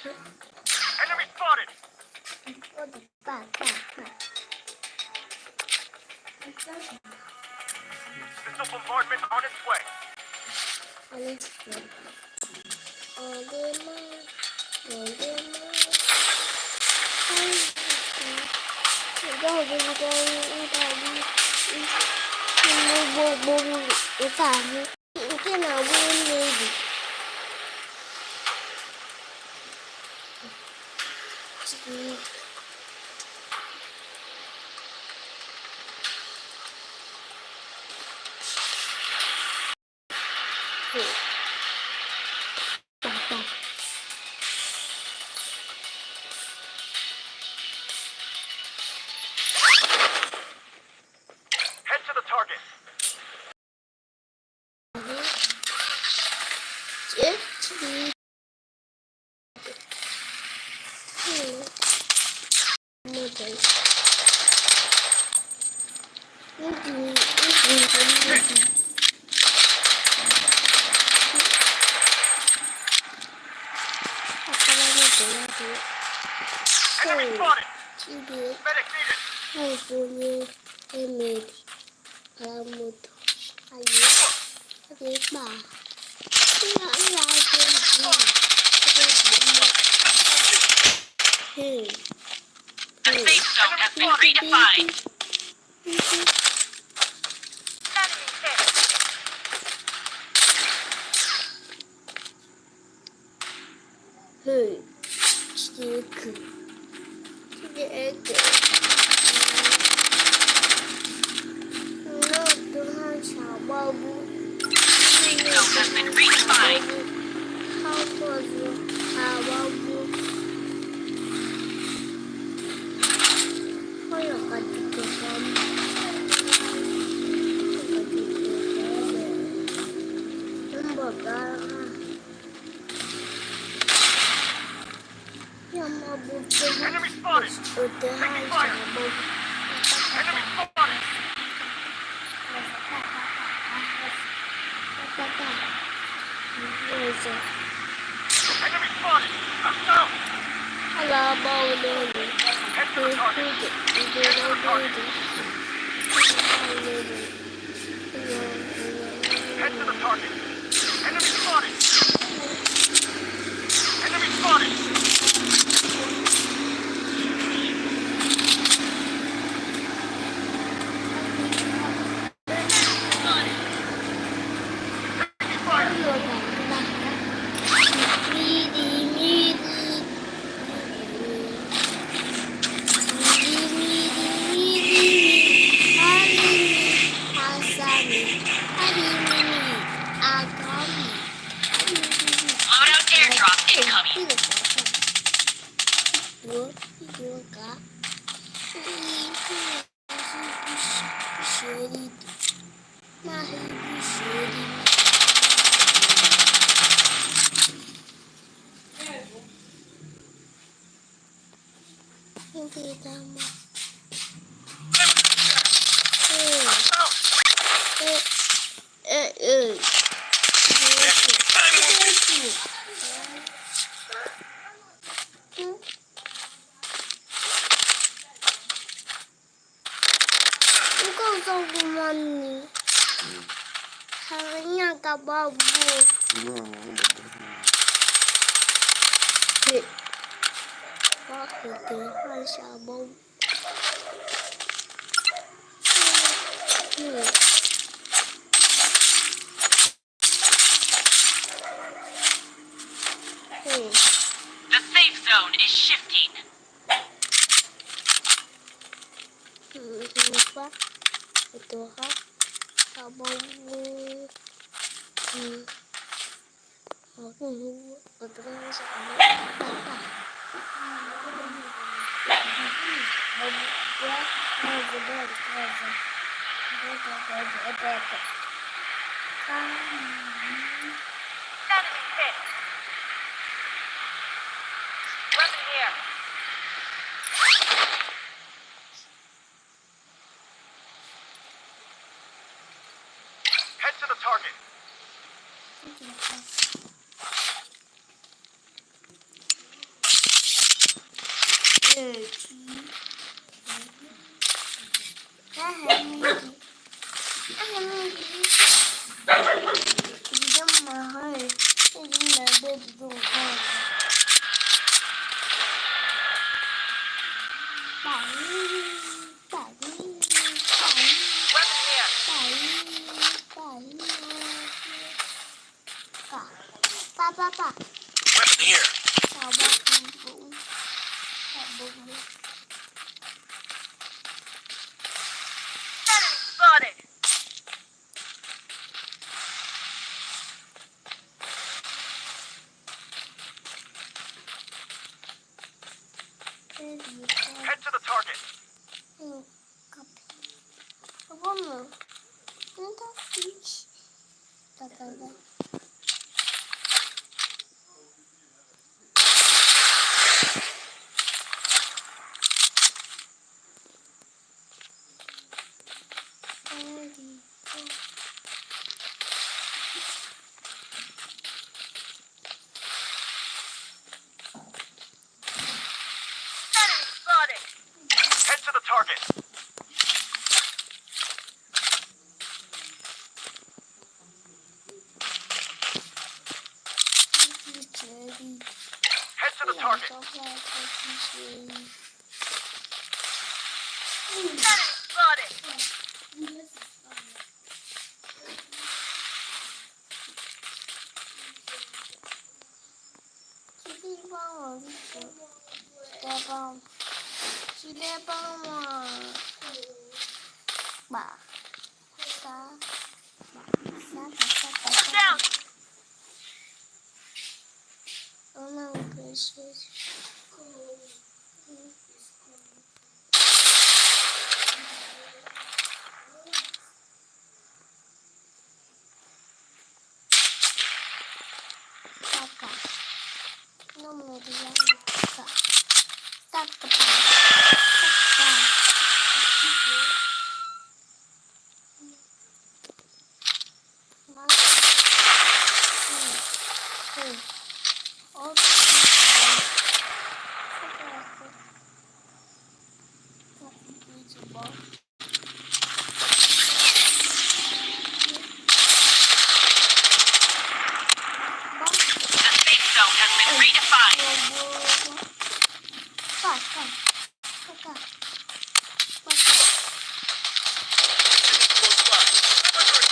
Enemy spotted. 어디 빠. Missile bombardment on its way. 알았어. 어디만. 이게 나오는 얘기. 지금. Head to the target. Enemy spotted. Medic needed. The safe zone has been redefined. Enemy hit. Safe zone has been redefined. Enemy spotted. Taking fire. Enemy spotted. Enemy spotted. Out. Head to the target. Head to the target. Enemy spotted. Enemy spotted. Taking fire. Loadout airdrop incoming. 바보. The safe zone is shifting. Enemy hit. Weapon here. Head to the target. Enemy spotted. Head to the target. Vamos. Não tá fit. Tá. Enemy spotted. Head to the target. Head to the target. Enemy spotted. Down. The safe zone has been redefined. Close by. Delivery.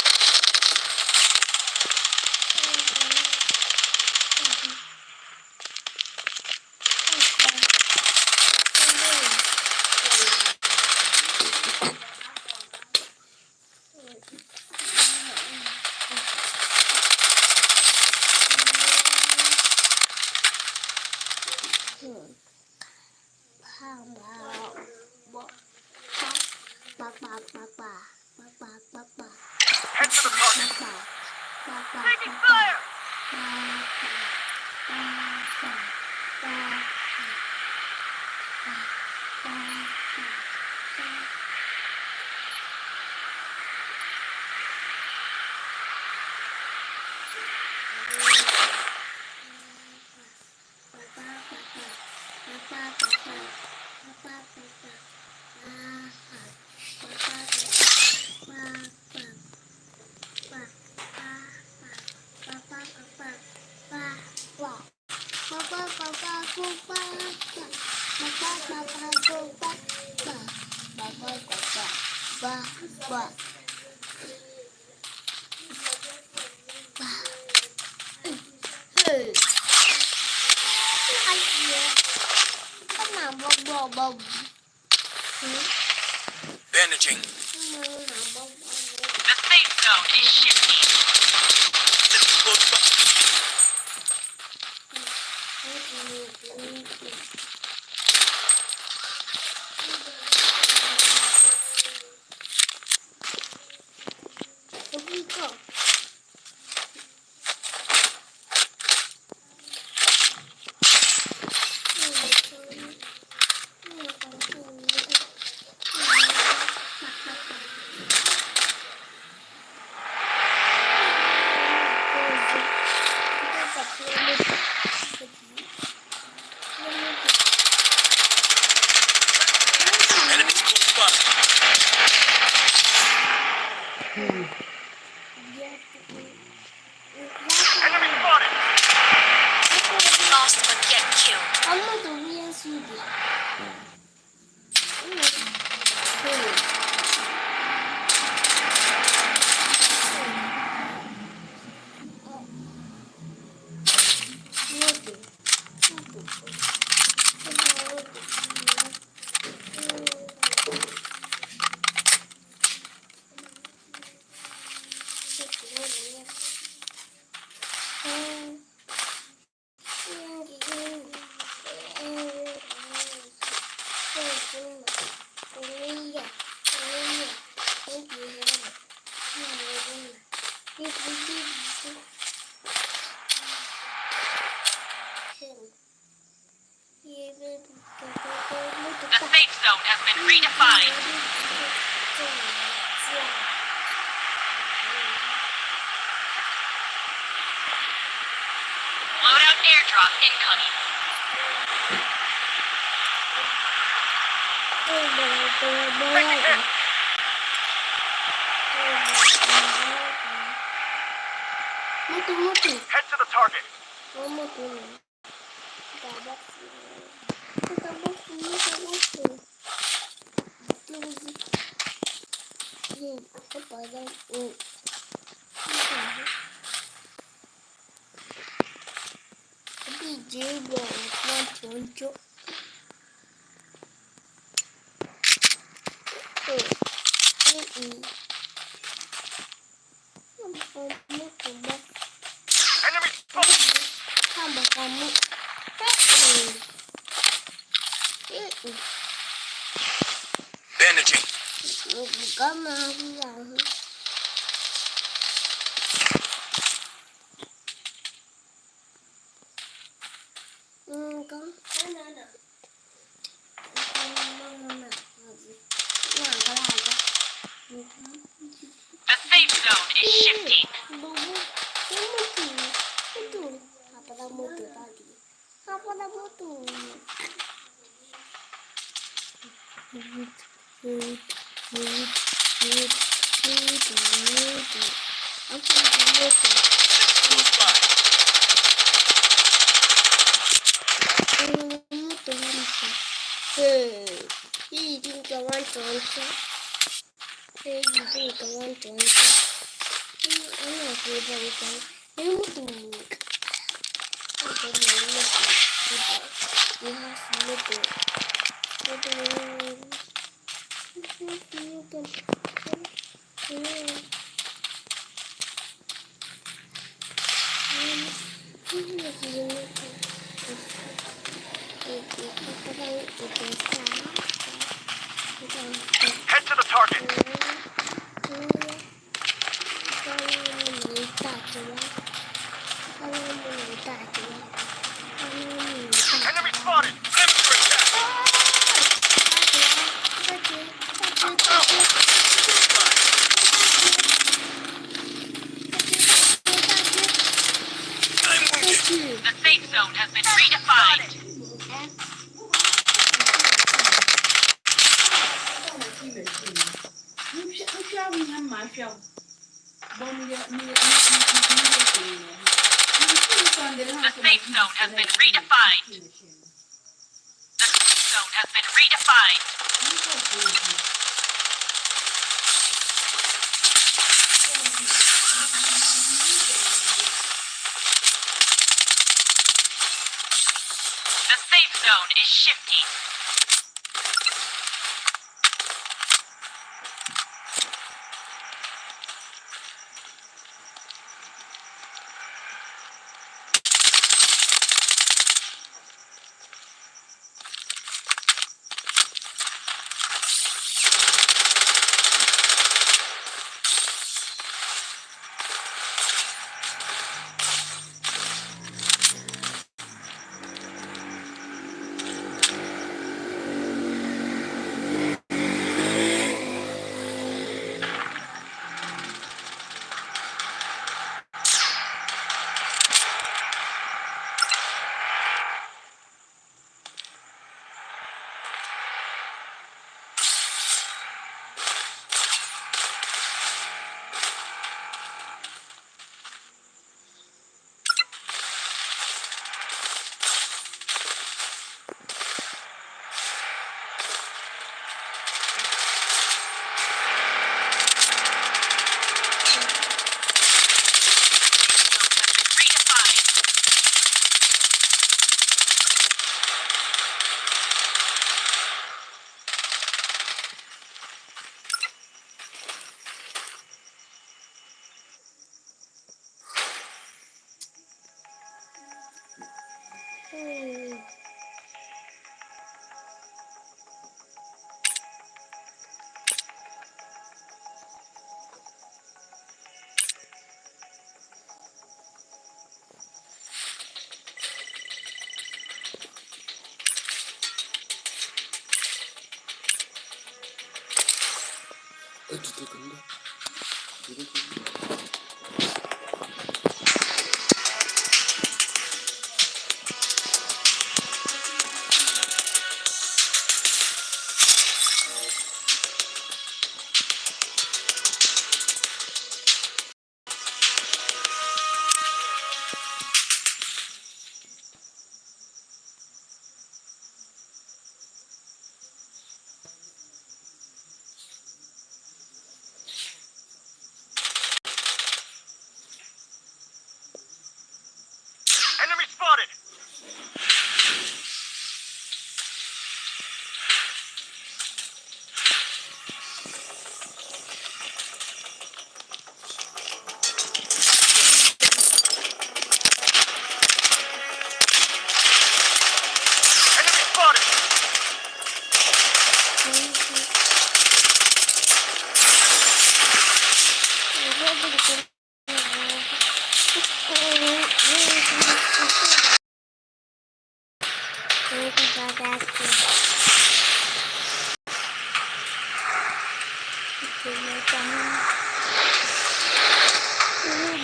Head to the target. Taking fire. Bandaging. The safe zone is shifting. Enemy close by. Enemies close by. Enemy spotted. Lost but yet killed. safe zone has been redefined. Loadout airdrop incoming. Head to the target. Enemy spotted. Bandaging. The safe zone is shifting. Close by. Head to the target. Enemy spotted. Amateur attack. I'm wounded. The safe zone has been redefined. The safe zone has been redefined. The safe zone has been redefined. The safe zone is shifting. 어떻게 건데? 이렇게 건데? Enemy spotted. Enemy spotted.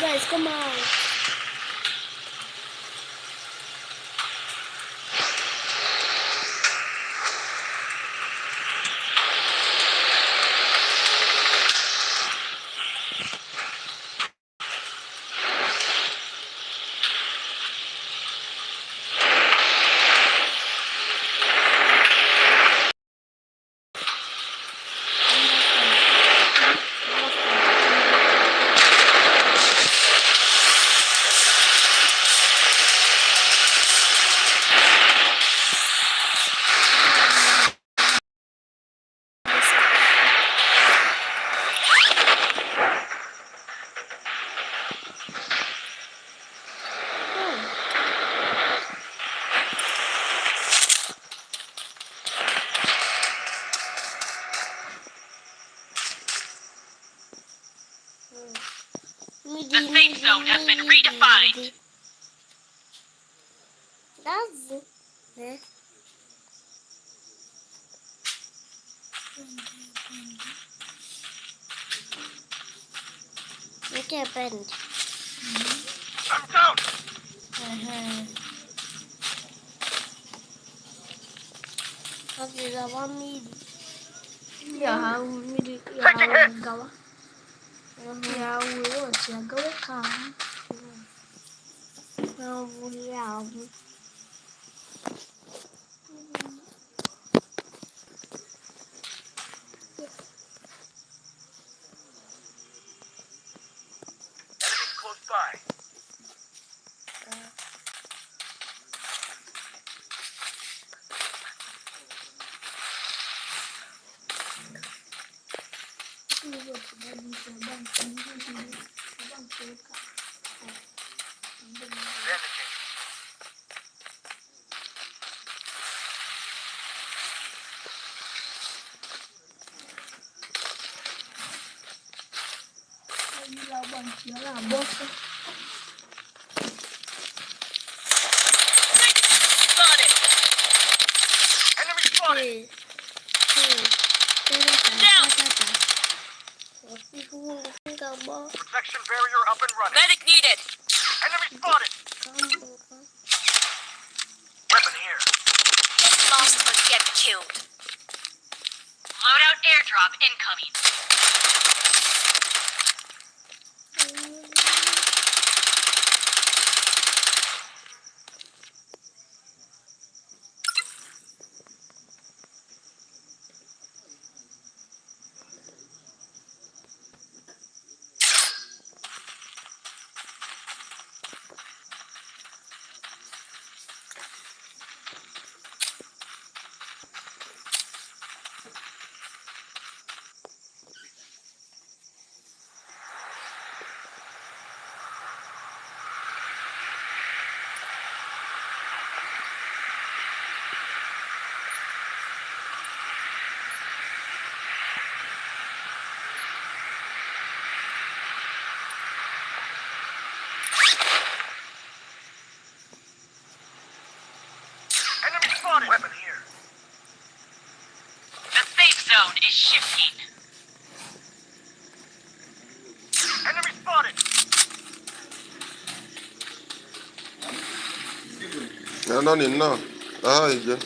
Guys, come on. The safe zone has been redefined. That's it. What happened? I'm down. What is the one need? Ya, miri Taking ya hit. gawa. Ya wuyo ci gawa ka. Enemies close by. Vanishing. Spotted. Enemy spotted. Protection barrier up and running. Medic needed. Enemy spotted. Weapon here. Lost but get killed. Loadout airdrop incoming. Enemy spotted. Weapon here. The safe zone is shifting. Nereden inna? Daha iyice.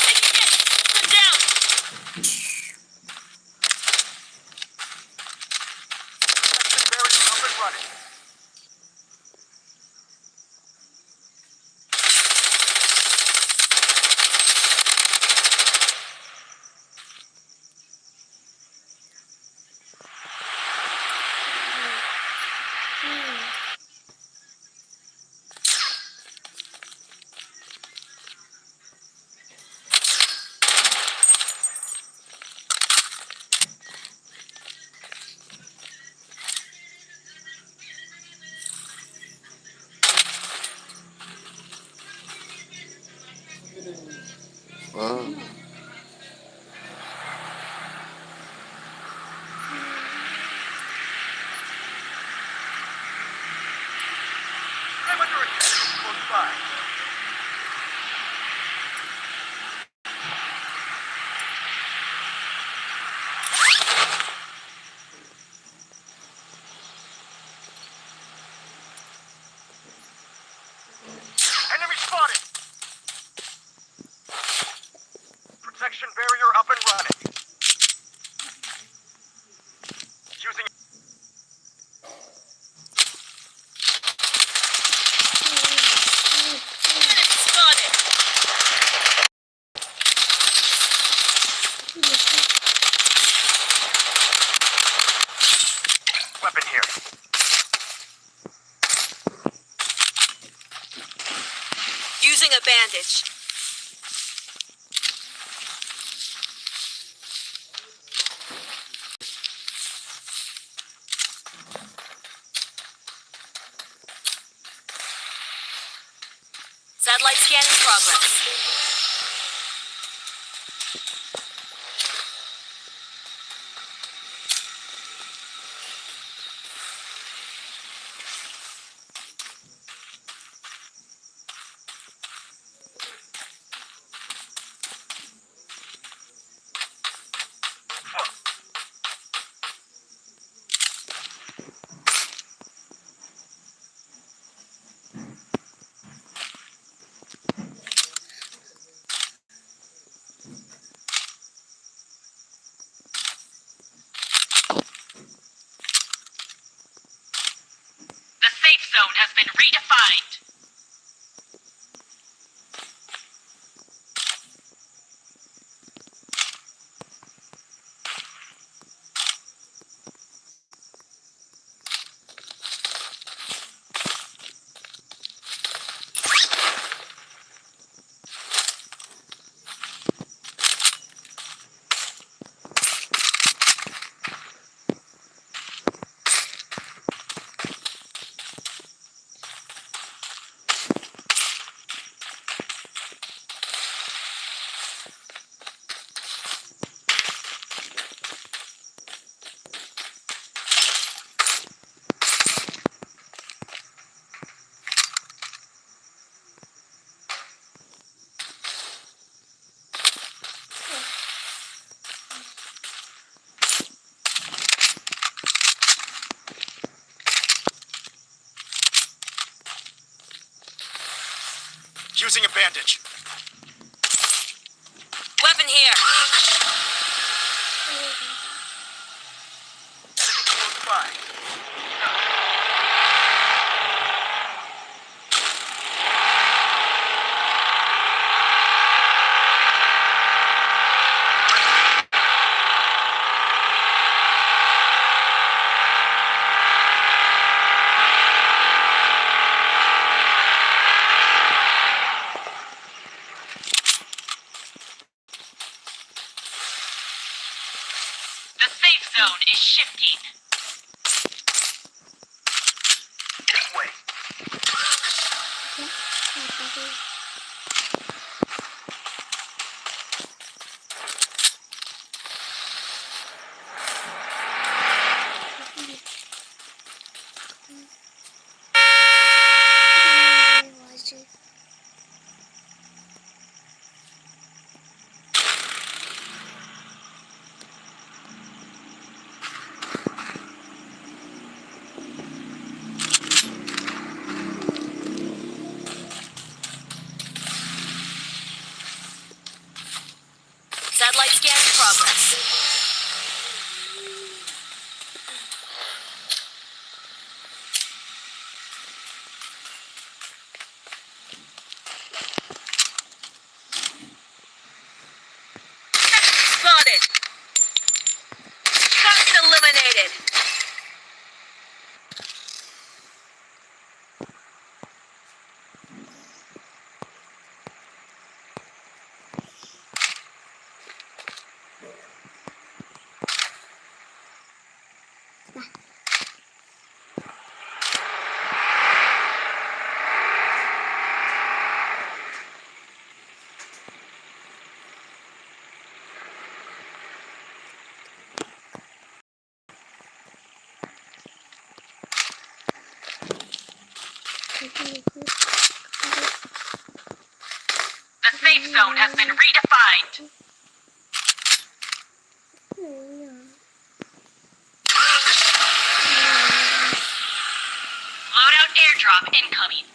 Taking hit. One down. Barrier up and running. Ah. I'm under attack. Close by. Enemy spotted. Protection barrier up and running. Using Enemy spotted. weapon here. Using a bandage. Satellite scan in progress. The safe zone has been redefined. Using a bandage. Weapon here. Enemy close by. The safe zone has been redefined. Loadout airdrop incoming.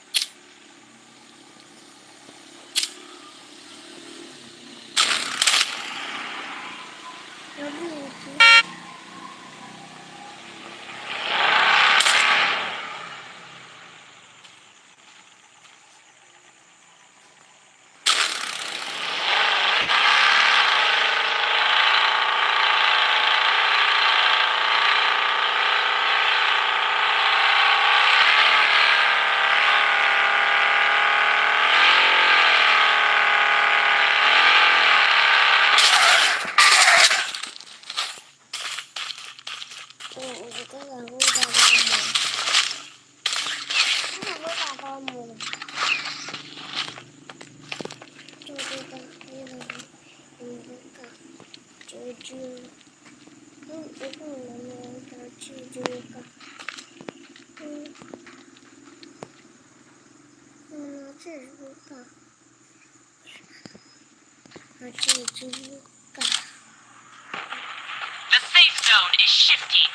The safe zone is shifting.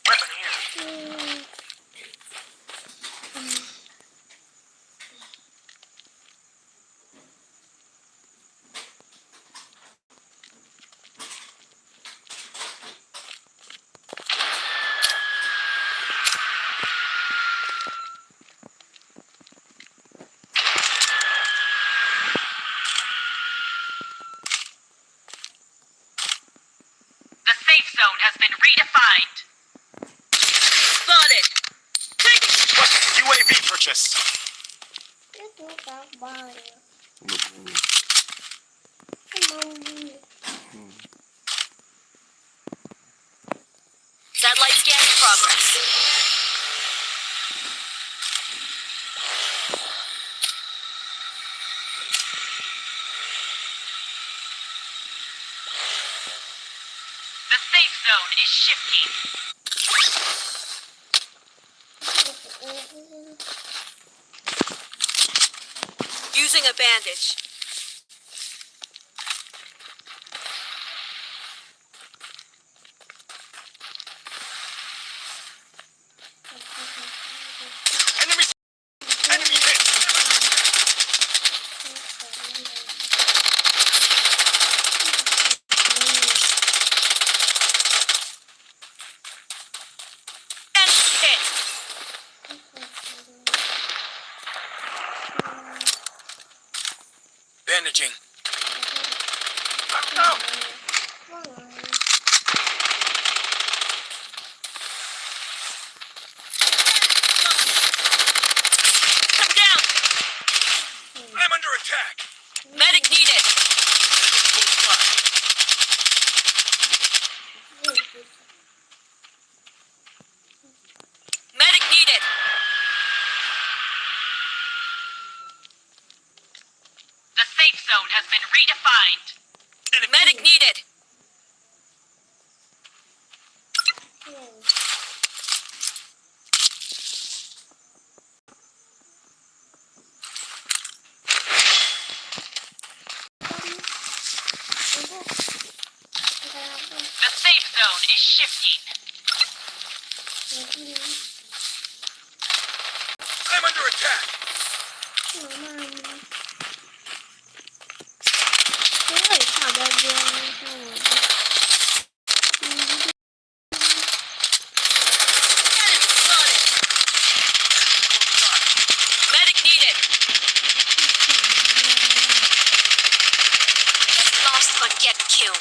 Weapon here. The safe zone has been redefined. Spotted. Requesting UAV purchase. Satellite scan in progress. The safe zone is shifting. Using a bandage. Enemy. Enemy hit. And hit. Bandaging. I'm down. Come down. I'm under attack. Medic needed. Medic needed. The safe zone has been redefined. Medic needed. The safe zone is shifting. I'm under attack. you.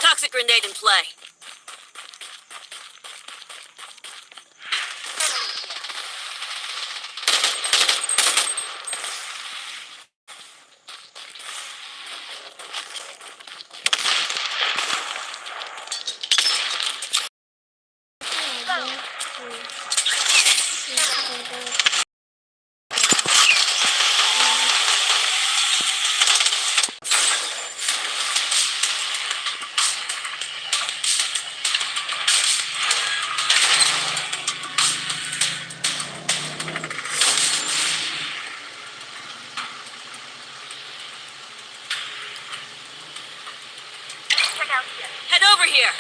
Toxic grenade in play. Head over here.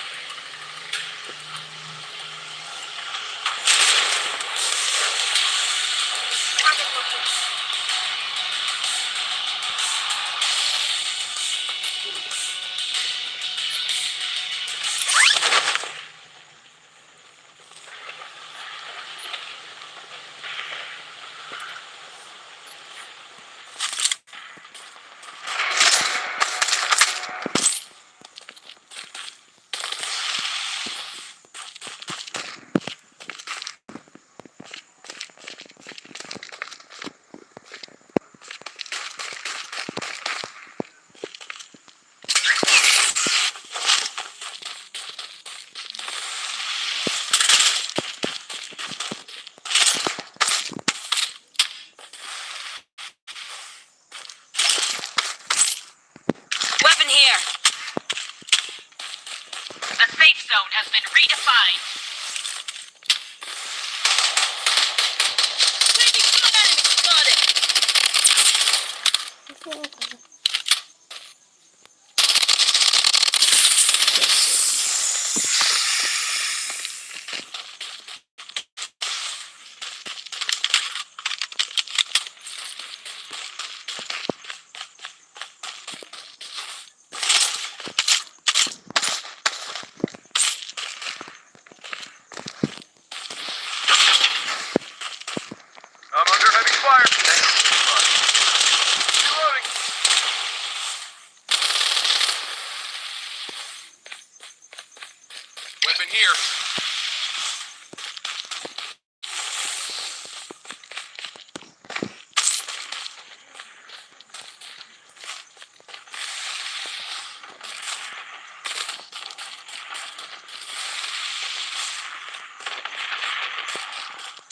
Weapon here. The safe zone has been redefined. Taking fire and exploded. I'm under heavy fire. Reloading. Weapon here.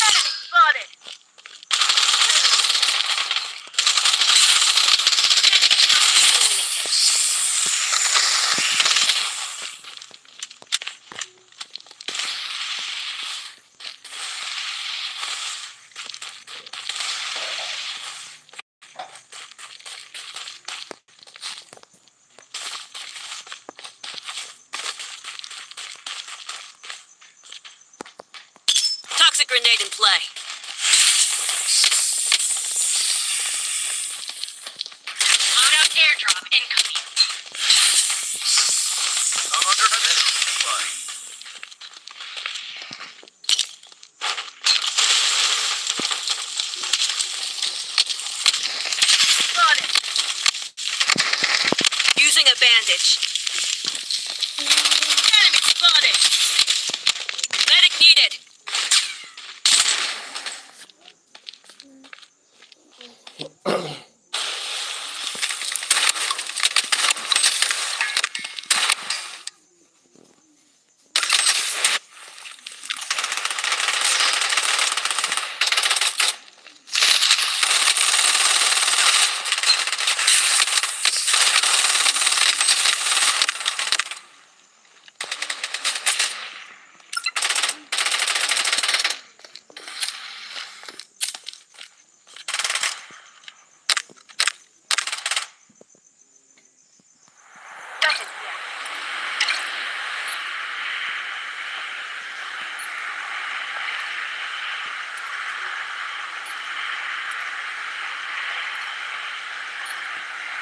Enemy spotted. Toxic grenade in play. airdrop incoming. I'm under enemy supply. Got it. Using a bandage. Enemy spotted. Medic needed.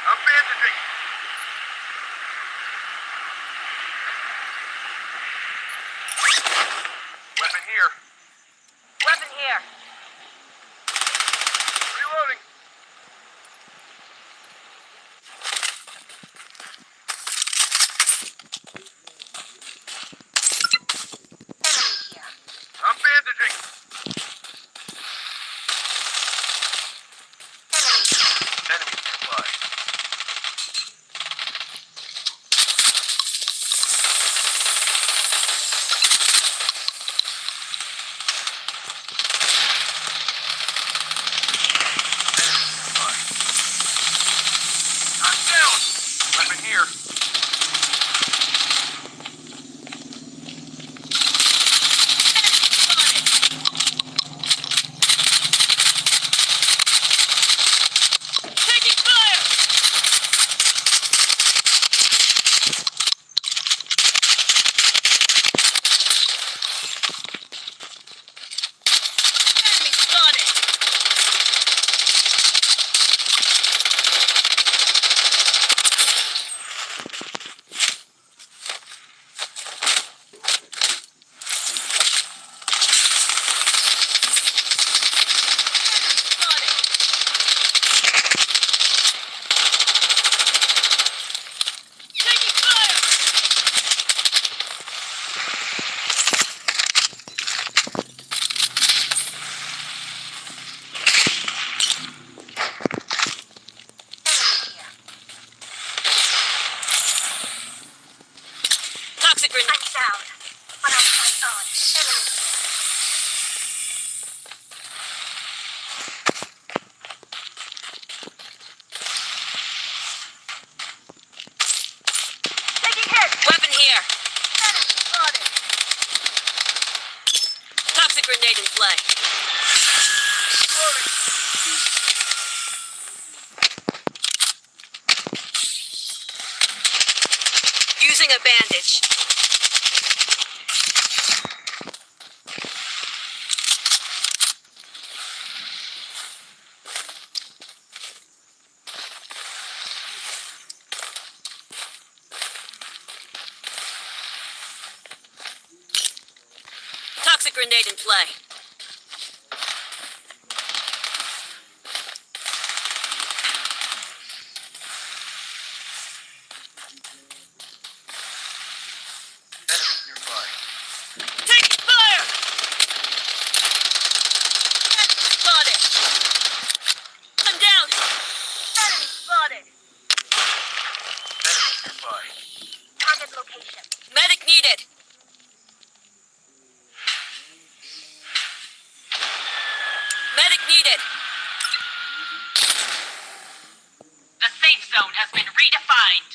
I'm bandaging. Weapon here. Weapon here. Reloading. I'm bandaging. Enemy supply. I'm down. Weapon here. Taking fire. Enemy spotted. Spotted. Taking fire. Toxic grenade. I'm down. But I'll fight on. Enemy. Taking hit. Weapon here. Enemy spotted. Toxic grenade in play. Using a bandage. Toxic grenade in play. Enemy nearby. Taking fire! Enemy spotted! I'm down! Enemy spotted! Enemy nearby. Target location. Medic needed! Medic needed! The safe zone has been redefined.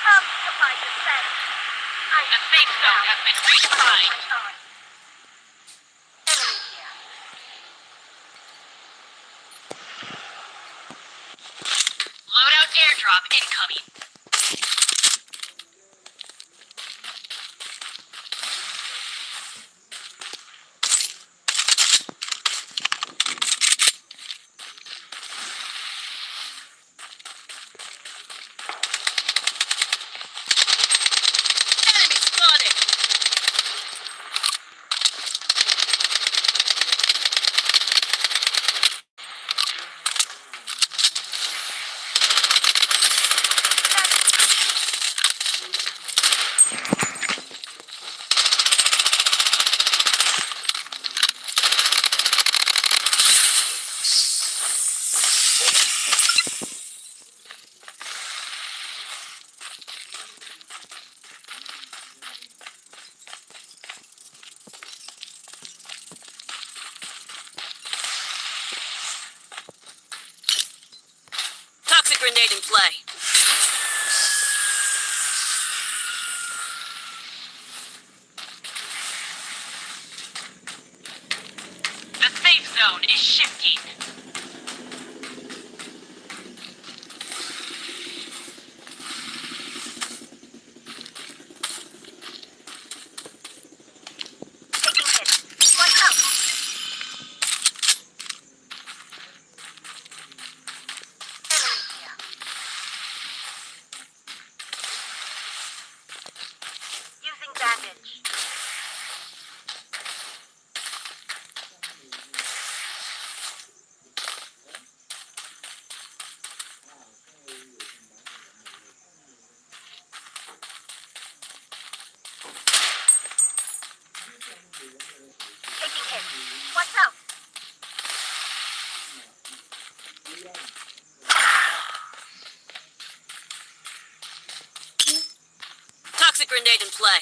Occupy the center. The safe zone has been redefined. Enemy here. Loadout airdrop incoming. Enemy spotted. Toxic grenade in play. The safe zone is shifting. Taking hit. Watch out. Enemy here. Using bandage. Taking hit. Watch out. Toxic grenade in play.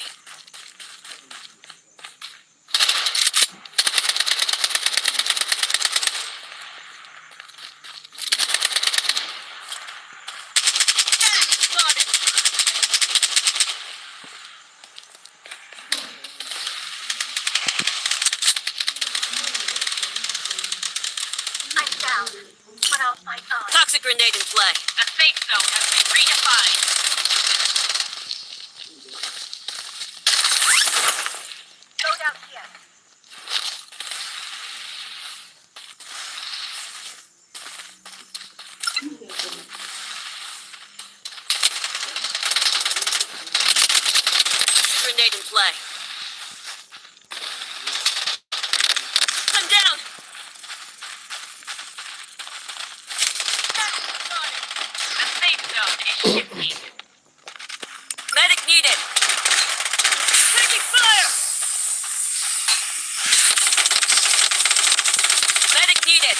Enemy spotted. I'm down. But I'll fight on. Toxic grenade in play. The safe zone has been redefined. Loadout here. Grenade in play. I'm down. The safe zone is shifting. Medic needed. Taking fire. Medic needed.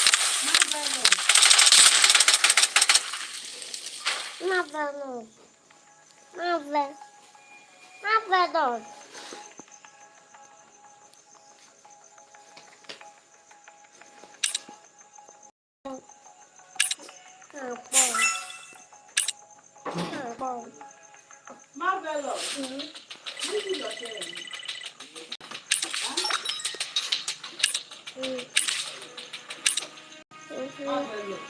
Marvelous. Marvelous. Marvelous. Marvelous. This is your turn. Marvelous.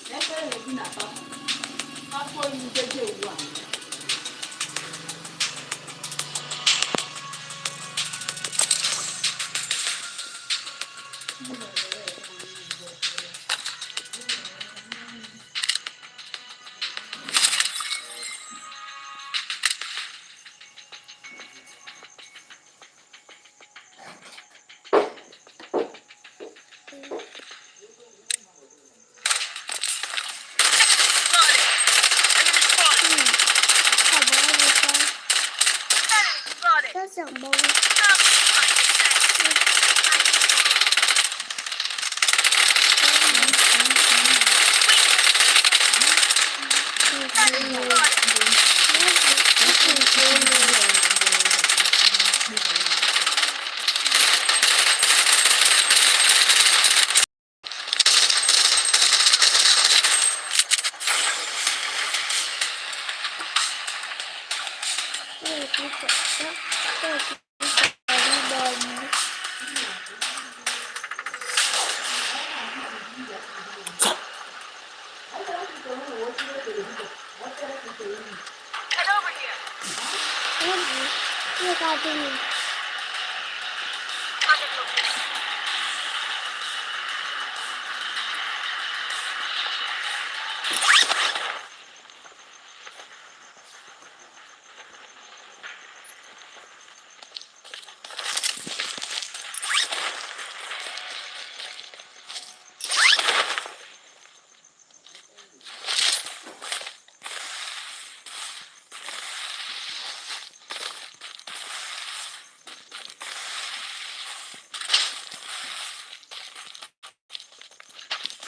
Lẹ́fẹ̀ẹ́ rẹ̀ bí nà pápá. Pápá yìí jẹ́jẹ́ òwú àná. Spotted. Enemy spotted. Enemy spotted. 这什么？ Occupy the center. Enemy spotted. Head over here. Target location.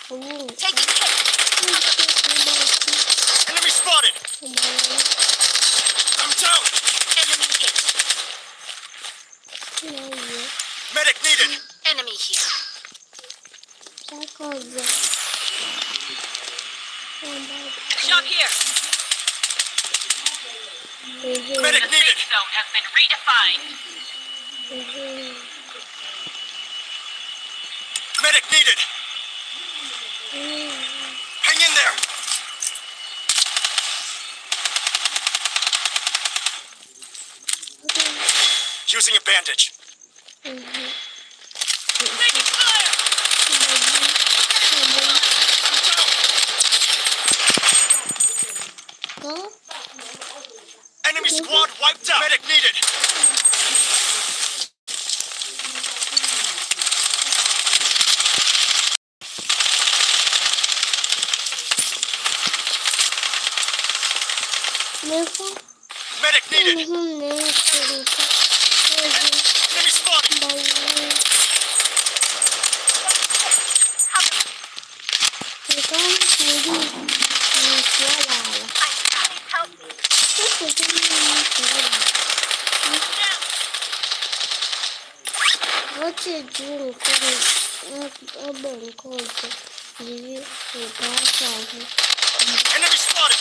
Taking hit. Enemy spotted! I'm down! Enemy hit. Medic needed! Enemy here. Shock here. Medic The needed! safe zone has been redefined. Medic needed! Hang in there! Using a bandage. Taking fire. Enemy squad wiped out! Medic needed! Medic needed! Enemy spotted! Help me. Enemy spotted!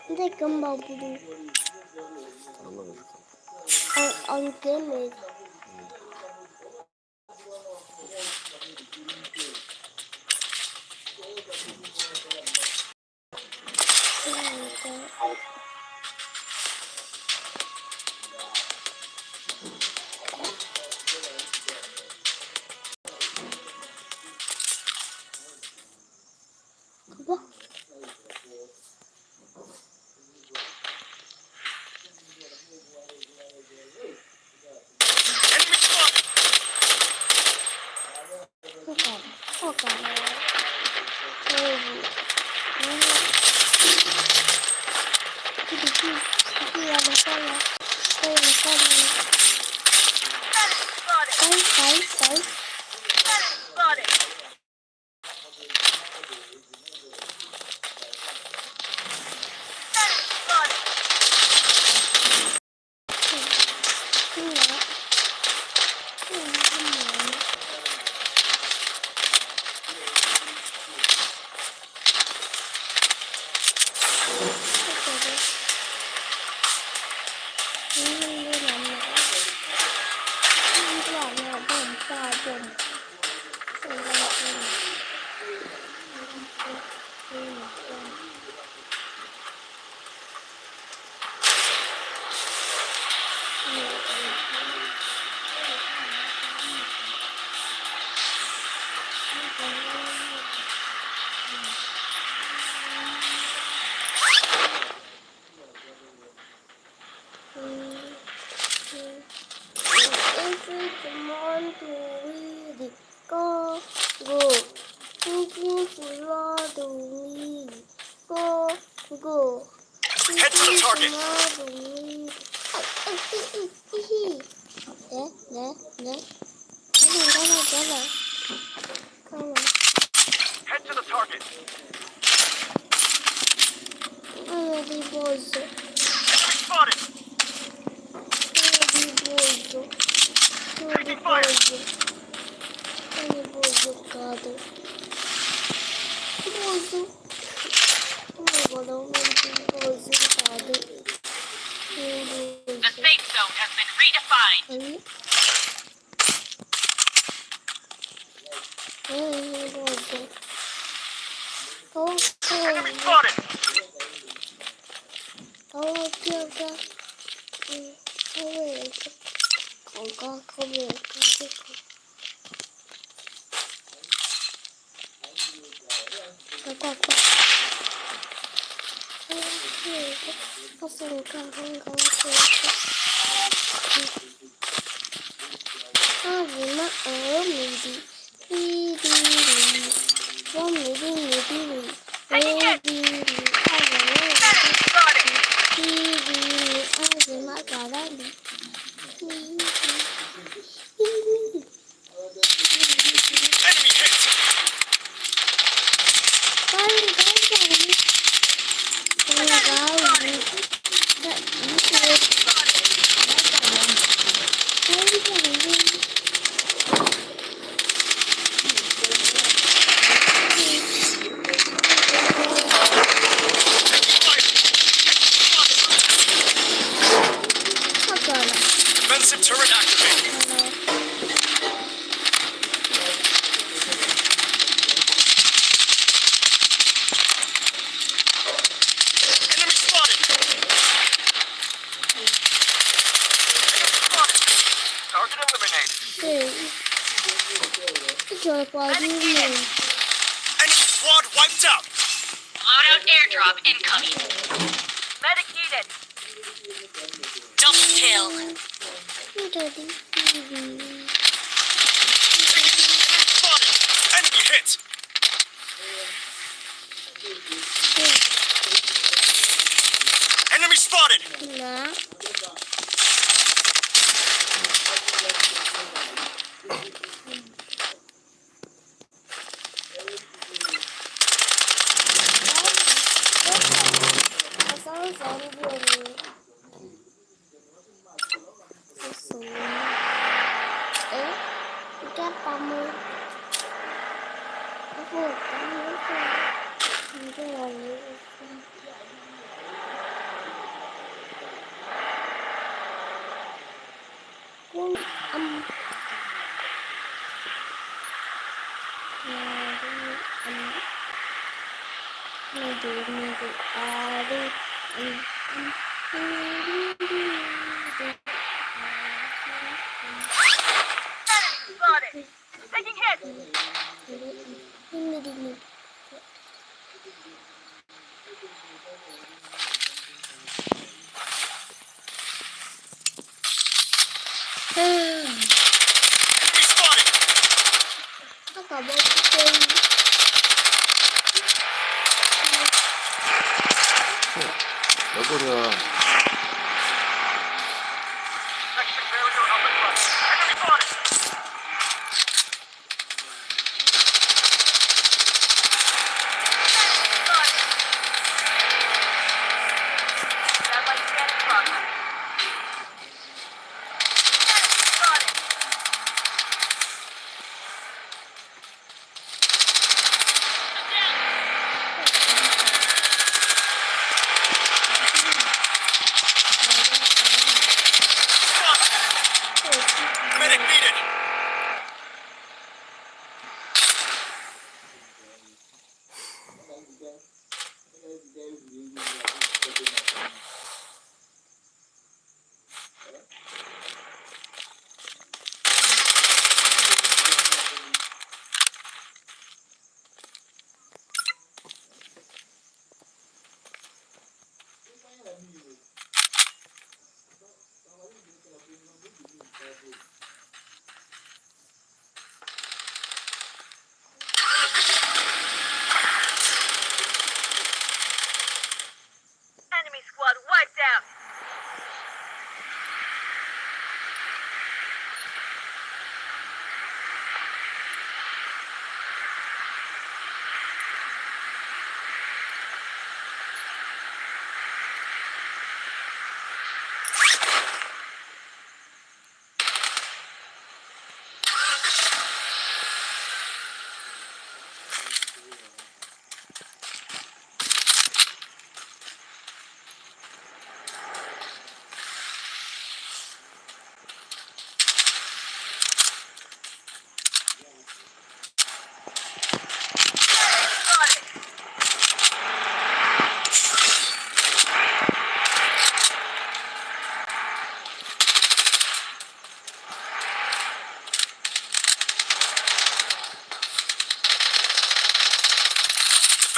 근데 금방 부르. 안 되네. 그거? Enemy spotted! Spotted. Spotted. If it's want to read, go. Thinking for to read, go. Head to the target. To read. 네. 가라. Head to the target. 어디 보이소? Enemy spotted. 어디 보이소? 가드. 보이소? 보이소 가드. The safe zone has been redefined. 아니? 보이소. Enemy spotted. 뛰어가. 왜 이렇게 거기 갔으니까 하지마 하지마 가라리 Enemy hit. 빨리 Defensive turret activated. Enemy spotted. Target eliminated. 저 빠지네. Enemy squad wiped out. Loadout airdrop incoming. Medic needed. Double kill. 저기 Enemy spotted. Enemy hit. Enemy spotted. 나 Spotted. Taking hit. Enemy spotted. 아까 먹을 여보야. Section barrier up and running. Enemy spotted. Satellite scan in progress. Spotted. Medic needed. Enemy squad wiped out.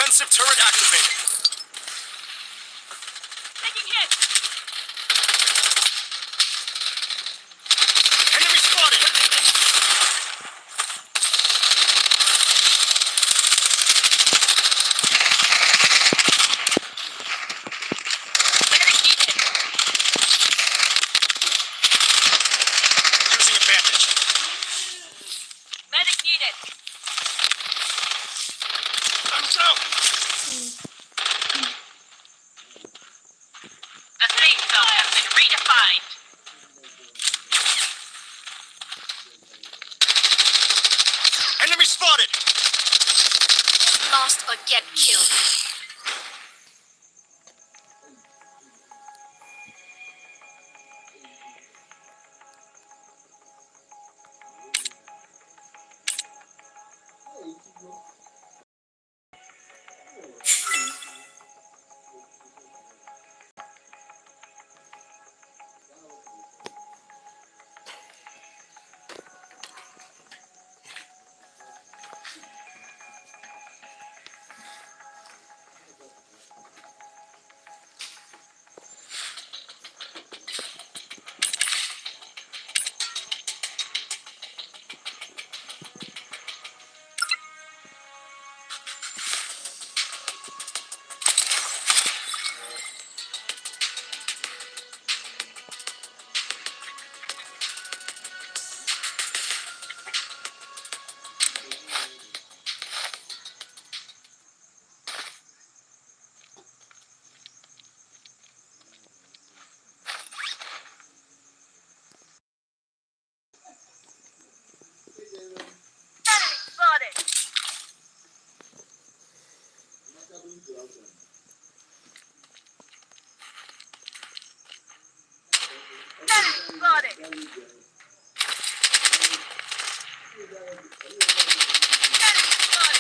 Defensive turret activated. Taking hit. Enemy spotted. Medic needed. Using a bandage. Medic needed. I'm down. The safe zone has been redefined. Enemy spotted. Lost or get killed. Enemy spotted. Enemy spotted. Enemy spotted.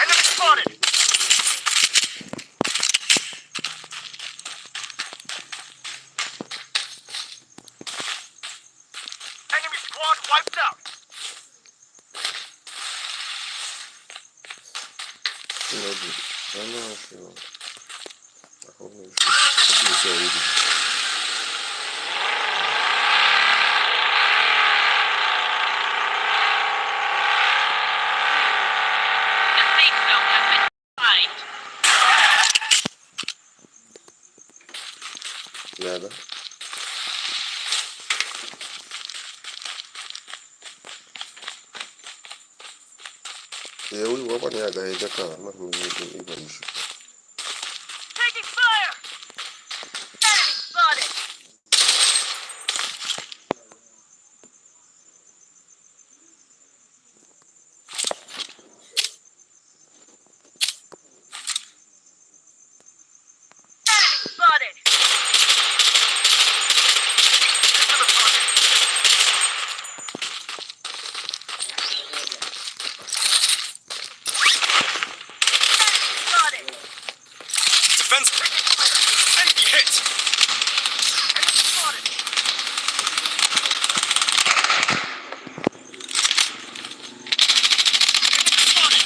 Enemy spotted. Enemy squad wiped out. The safe zone has been defined. Nada. Huyu hapa ni agaida kama mimi ibamisha. Taking fire. Enemy spotted. Enemy spotted. To the target. Spotted. Defense. Enemy hit. Enemy spotted. Enemy spotted.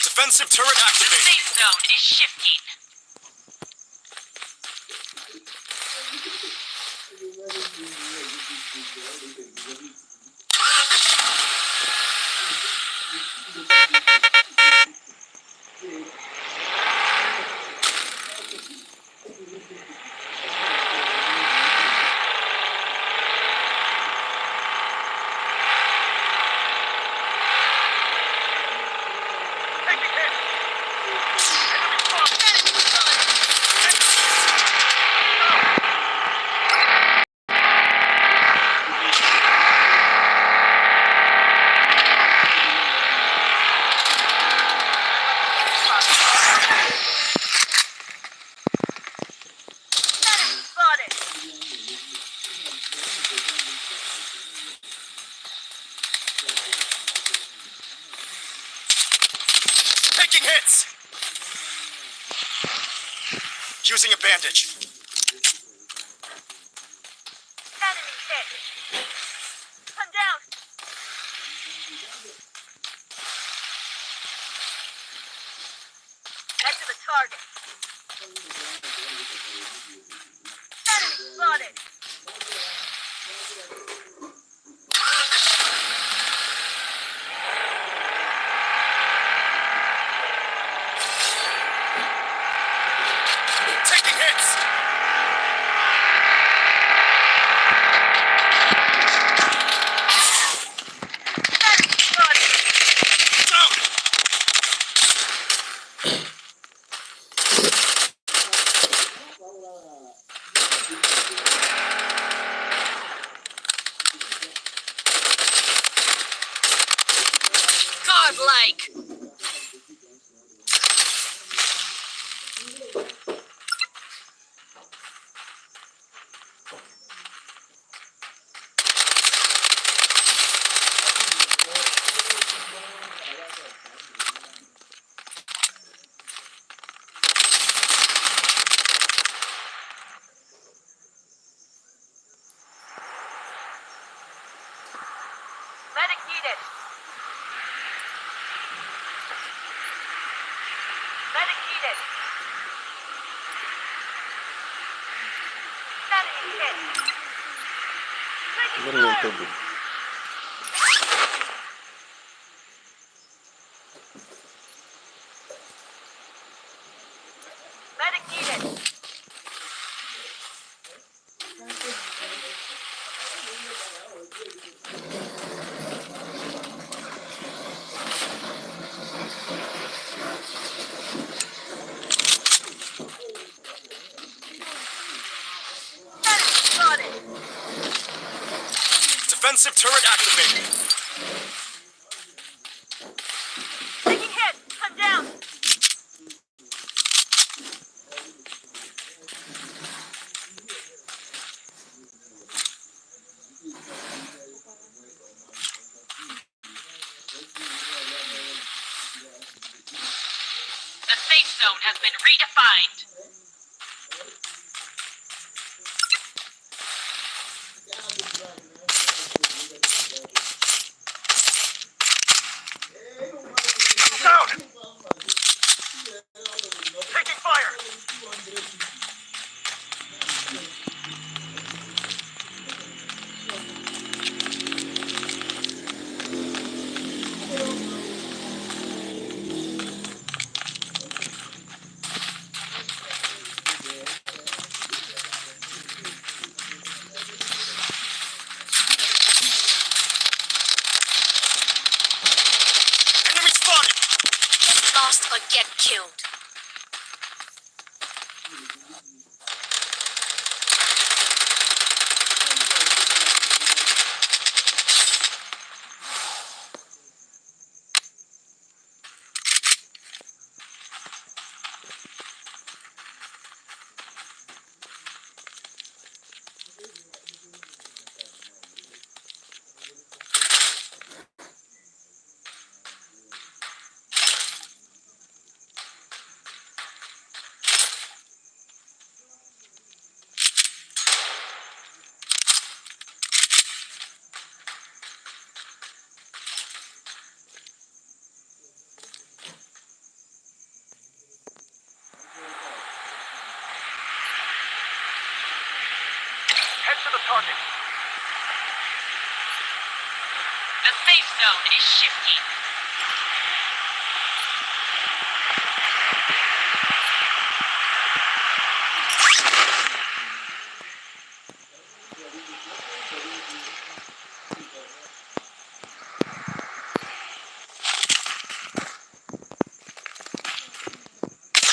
Defensive turret The activated. safe zone is shifting. Taking hit. Enemy spotted. Enemy spotted. Taking hits. Using a bandage. Enemy hit. Come down. Head to the target. Enemy spotted. Taking hits. Enemy spotted. Down. Godlike. Medic needed. Medic needed. Enemy hit. Taking Very well fire. taken. Medic needed. Enemy spotted. Defensive turret activated. Taking hit. Come down. The safe zone has been redefined. Down. Taking fire. Enemy spotted. Lost or get killed. target. The safe zone is shifting.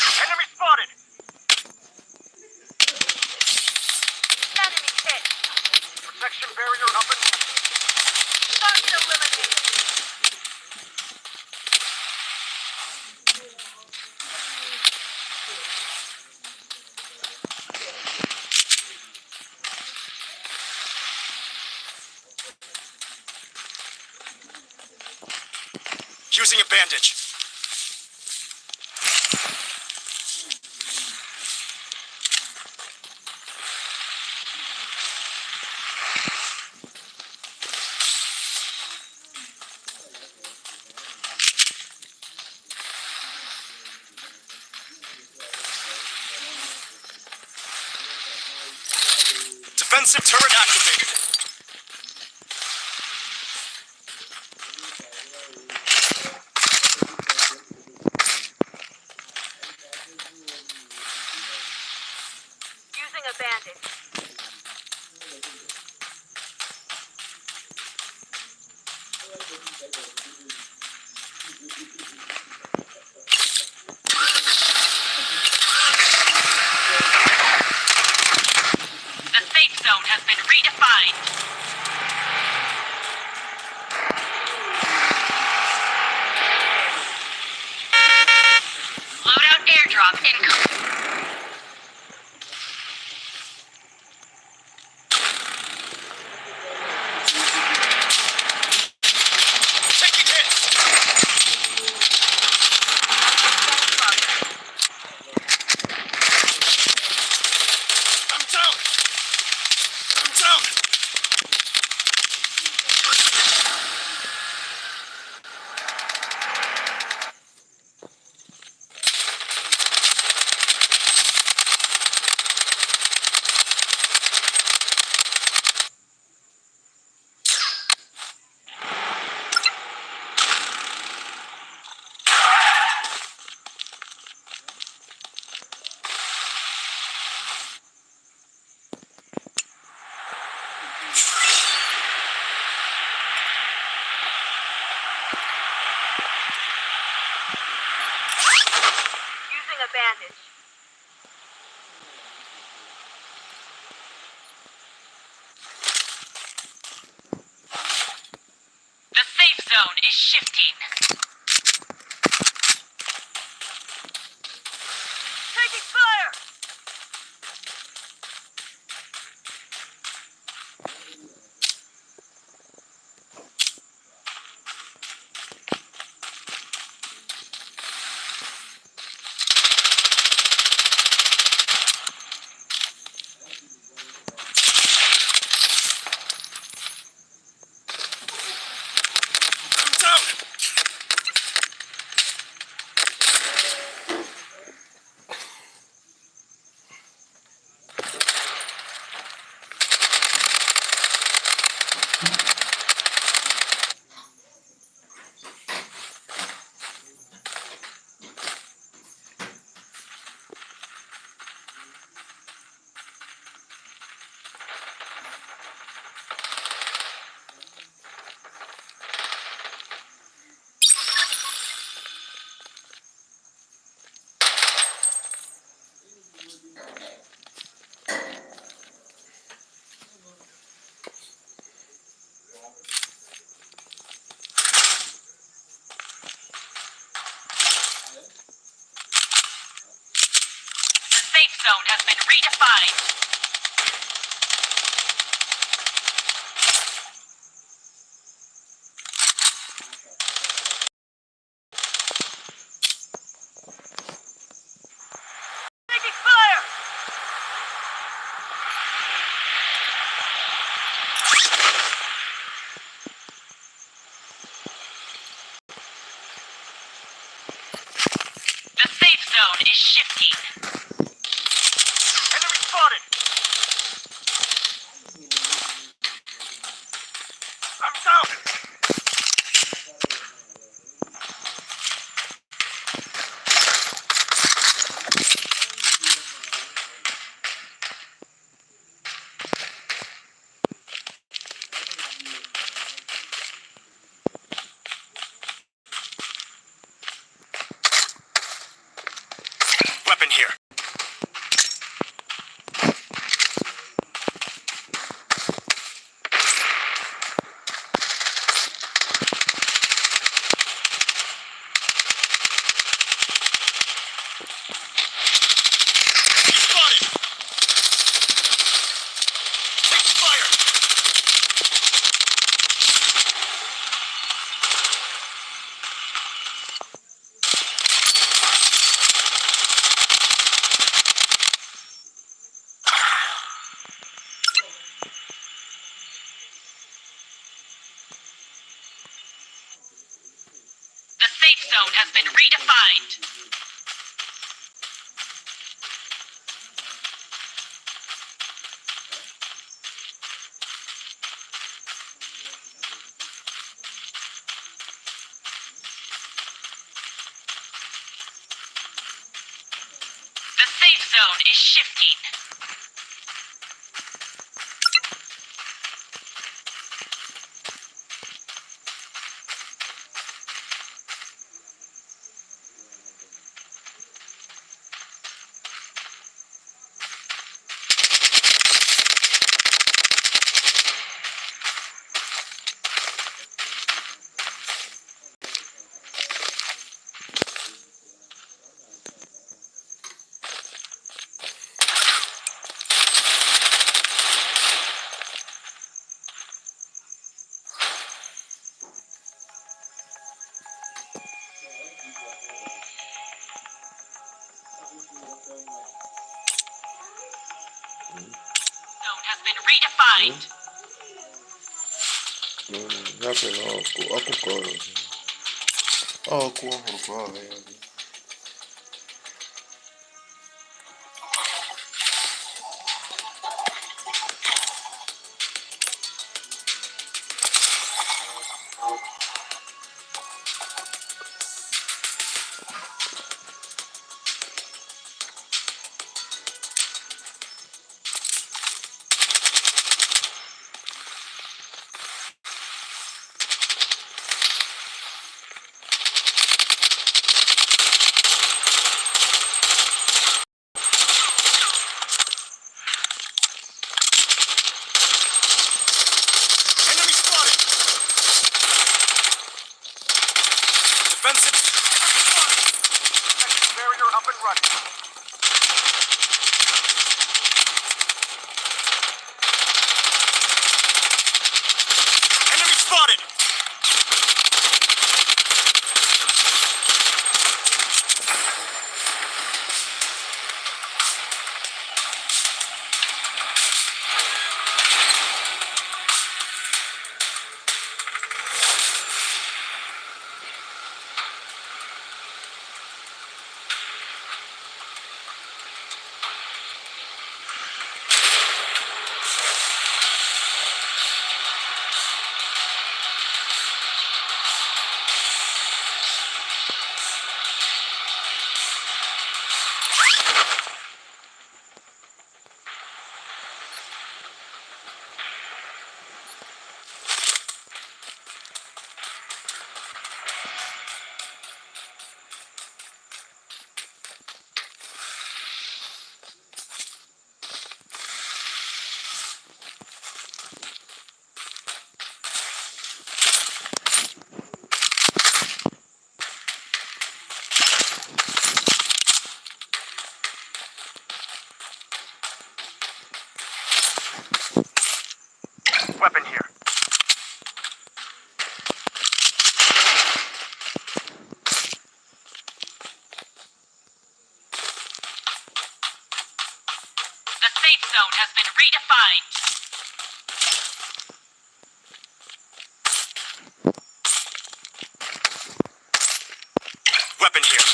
Enemy spotted. Enemy hit. Protection barrier up and Target eliminated. using a bandage. Defensive turret activated. Using a bandage. The safe zone has been redefined. Loadout airdrop incoming. Taking hits. I'm down. I'm down. Using a bandage. The safe zone is shifting. Taking fire! I'm down. The safe zone has been redefined. Taking fire! The safe zone is shifting. Enemy spotted. Weapon here. He's spotted. Taking fire. The safe zone has been redefined. The safe zone is shifting. Zone has been redefined. Aku koro. Oh, aku koro. Enemy spotted. Defensive. Protection barrier up and running. Enemy spotted. Weapon here. The safe zone has been redefined. Weapon here.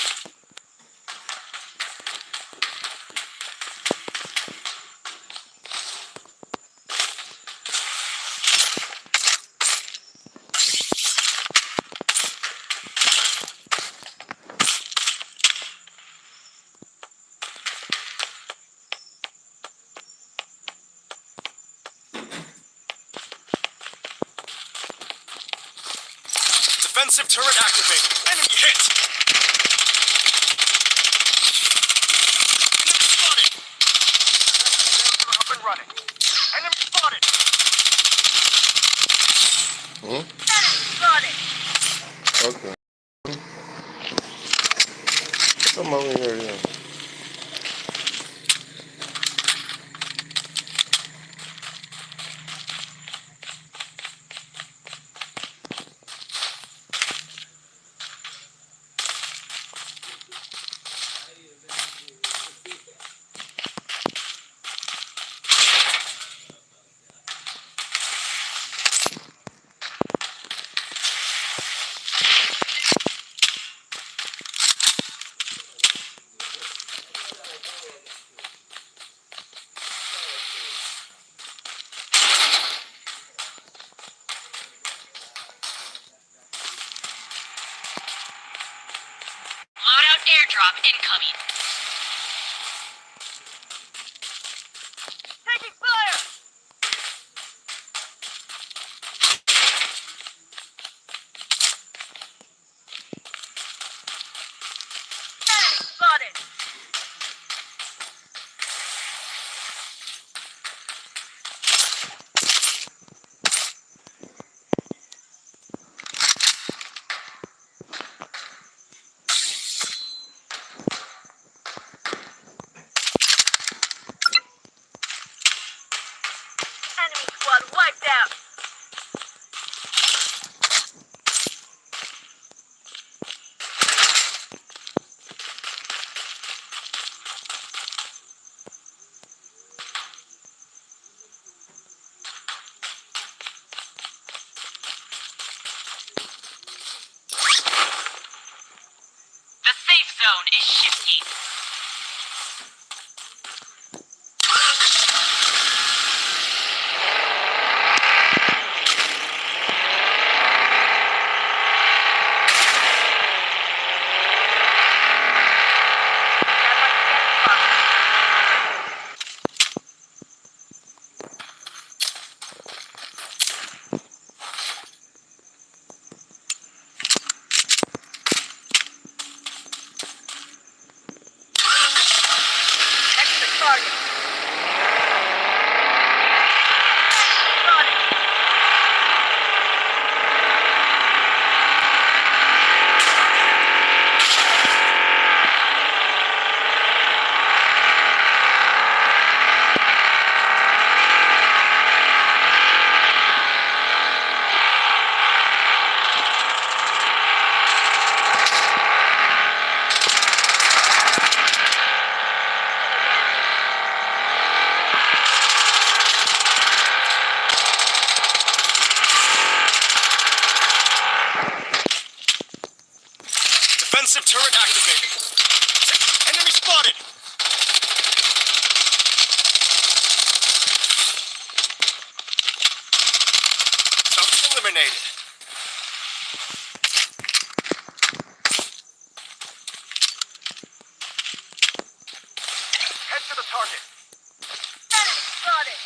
Defensive turret activated. Enemy hit. running. Enemy spotted. Hmm? Enemy spotted. Okay. Come over here, yeah. Loadout airdrop incoming. Taking fire. Enemy spotted. Enemy squad wiped out. The safe zone is shifting. Extra target. Spotted. Defensive turret activated. Enemy spotted. Target eliminated. Head to the target. Enemy spotted.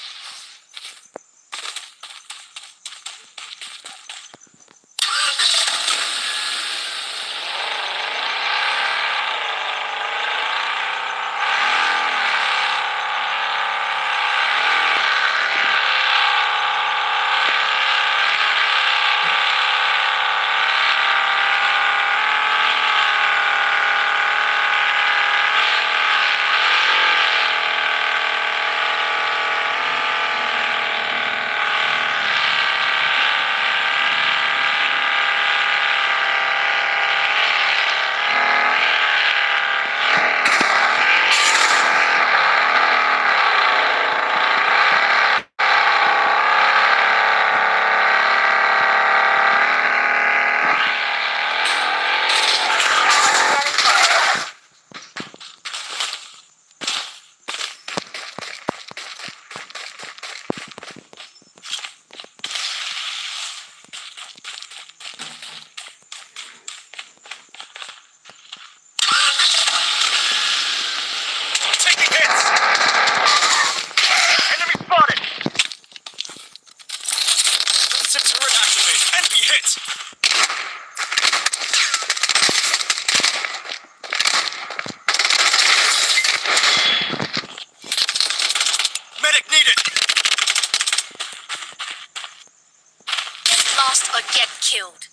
killed.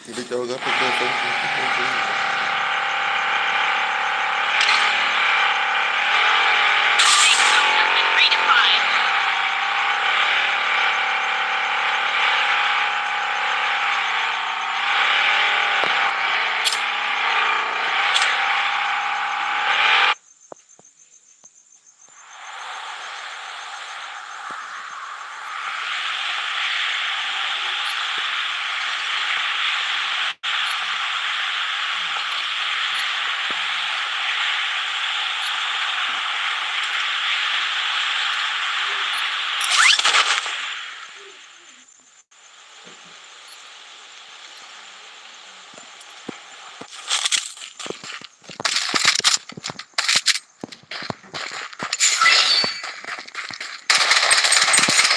Jadi jauh gak apa-apa. Safe zone has been redefined.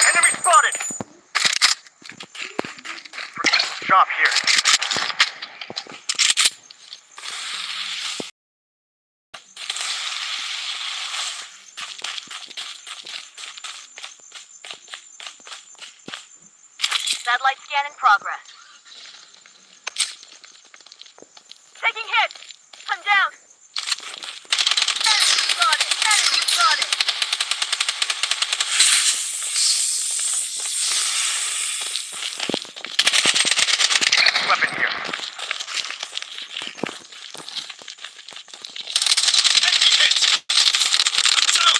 Enemy spotted! Drop here. Satellite scan in progress. Taking hits! I'm down! Enemy spotted! Enemy spotted! Weapon here. Enemy hit! I'm down!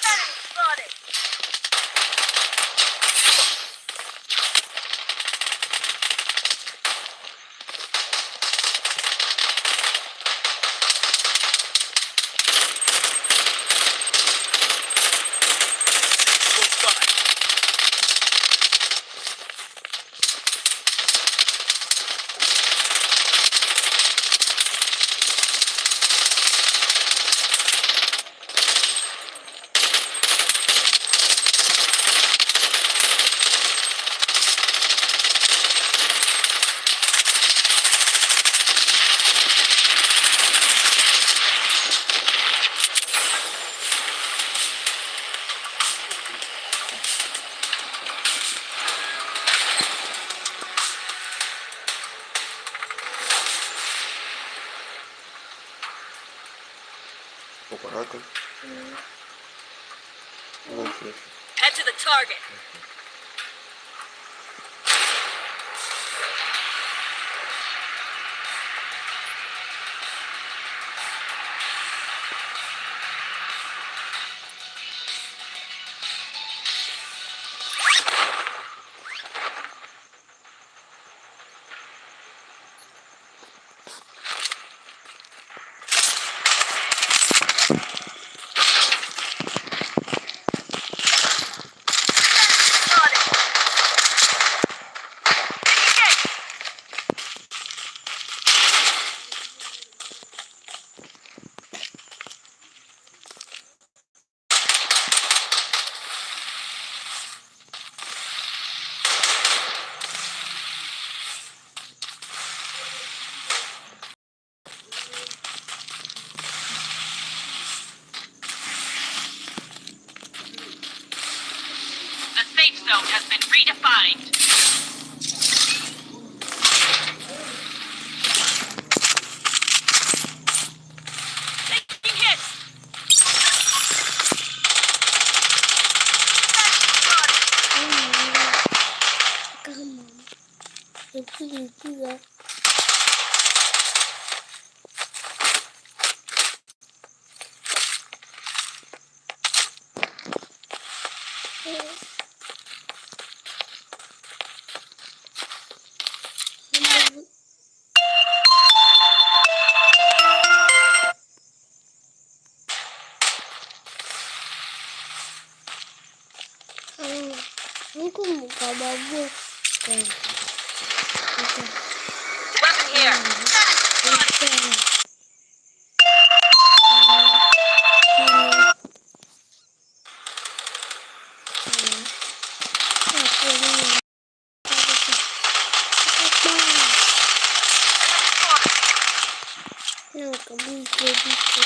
Enemy spotted! Close by. Caraca. Okay. Head to the target. The safe zone has been redefined. 예쁘게. 이거 뭐가 먹고 Weapon here. 그냥 비켜.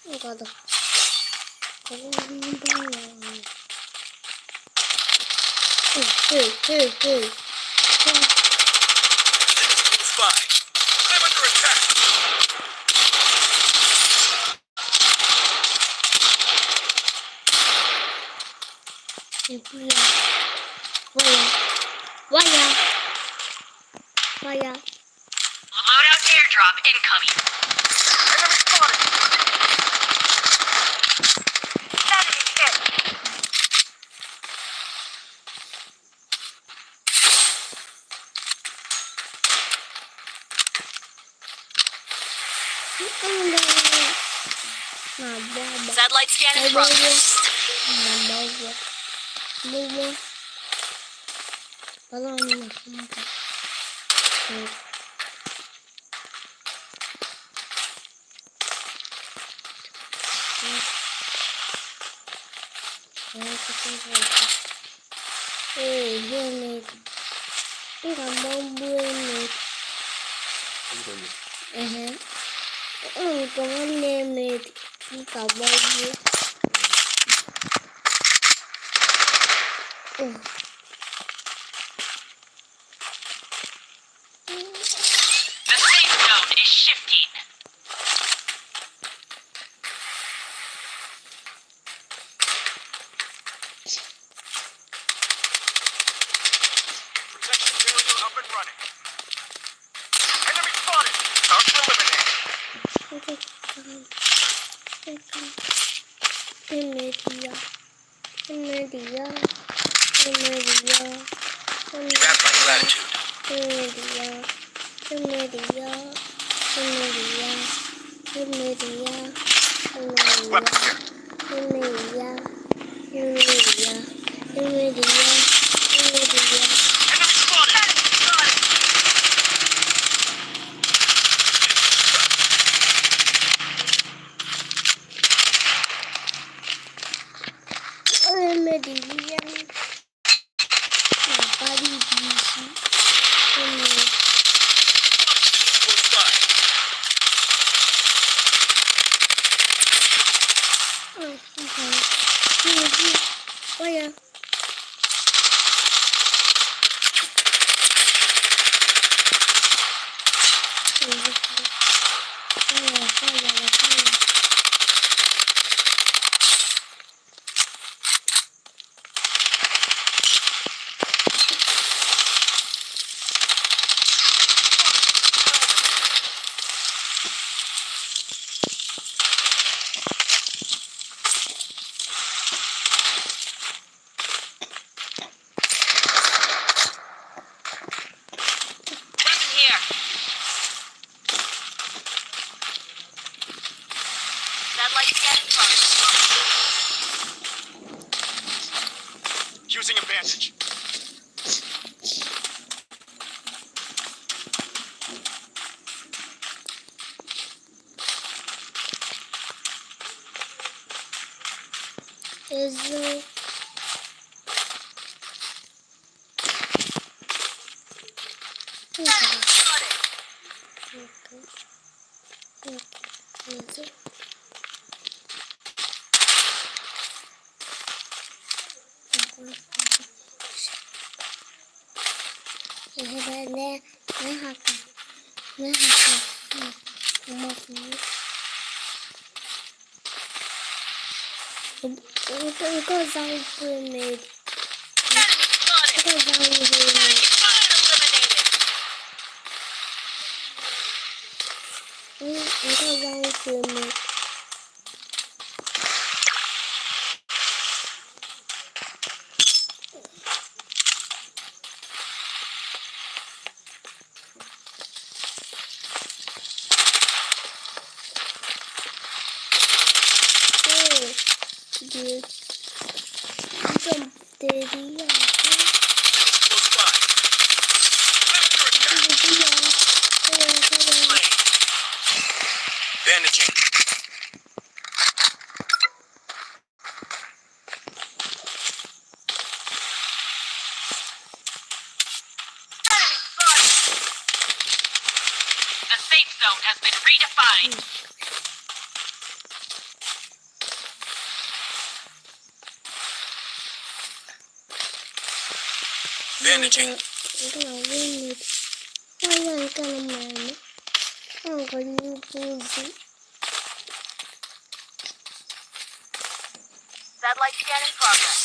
이거다. Enemies close by. I'm under attack. 예쁘야. 와야. Loadout airdrop incoming. Enemy spotted. Enemy hit. Satellite scan in progress. 먹어. 바람이 이거는 이거 한번 보이네. 이거 한내면 이거 먹고. The safe zone is shifting. Protection barrier up and running. Enemy spotted. Target eliminated. 힘내디야. Grab my gratitude. Weapon here. Enemy spotted. Close by. 뭐야? Weapon here. Satellite scan in progress. Using advantage. 그래서 내 할까? 고맙습니다. 이거 사이프메 Close by. Slain. Bandaging. The safe zone has been redefined. Bandaging. Satellite scan in progress.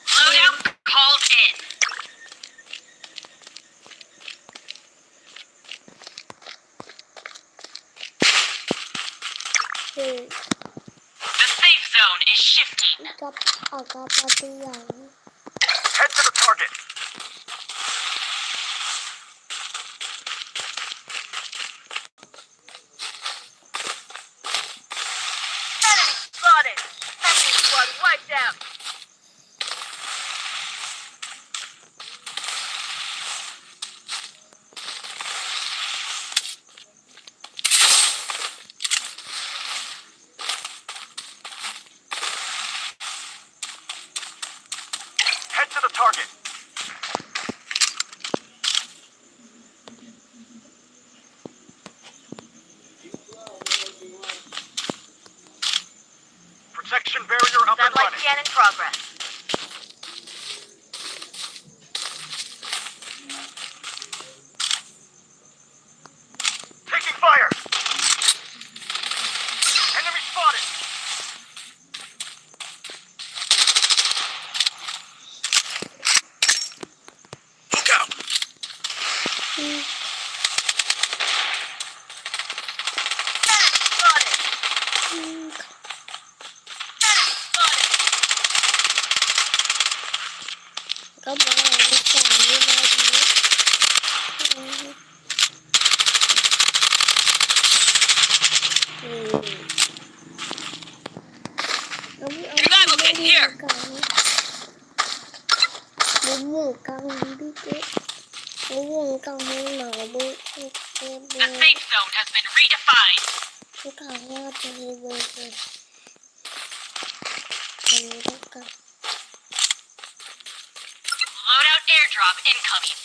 Loadout called in. The safe zone is shifting. Head to the target. Enemy spotted. Enemy squad wiped out. Head to the target. Protection barrier up and Satellite running. scan in progress. Taking fire. Enemy spotted. Look out. Enemy spotted. Enemy spotted. Revival kit here. The safe zone has been redefined. Loadout airdrop incoming.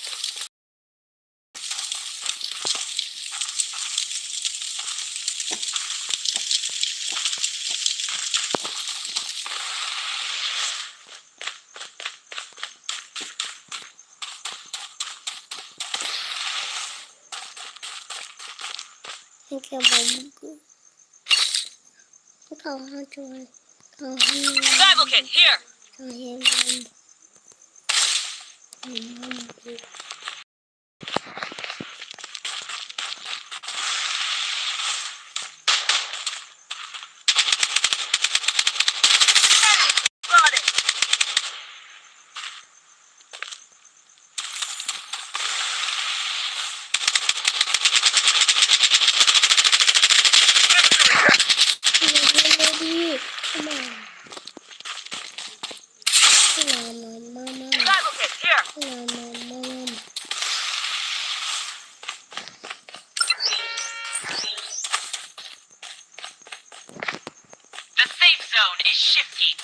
Revival kit here. zone is shifting.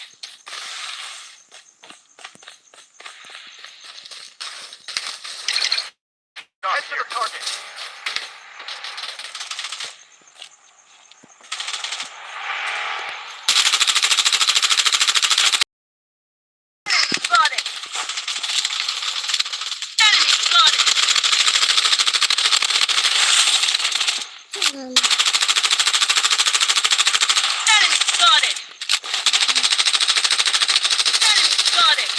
Head to the target. Spotted. Enemy spotted. Um, Enemy spotted. Enemy spotted.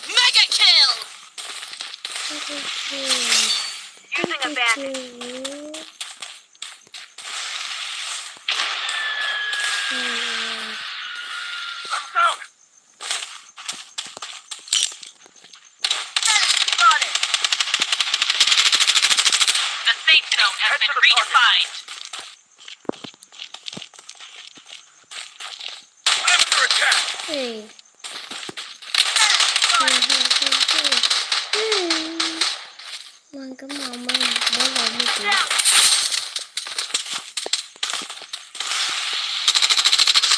Mega kill. Using a bandage. I'm down. Enemy spotted. The safe zone has Head been to the target. redefined. Under attack. Hey. Mang cái màu măng bỏ vào một chút.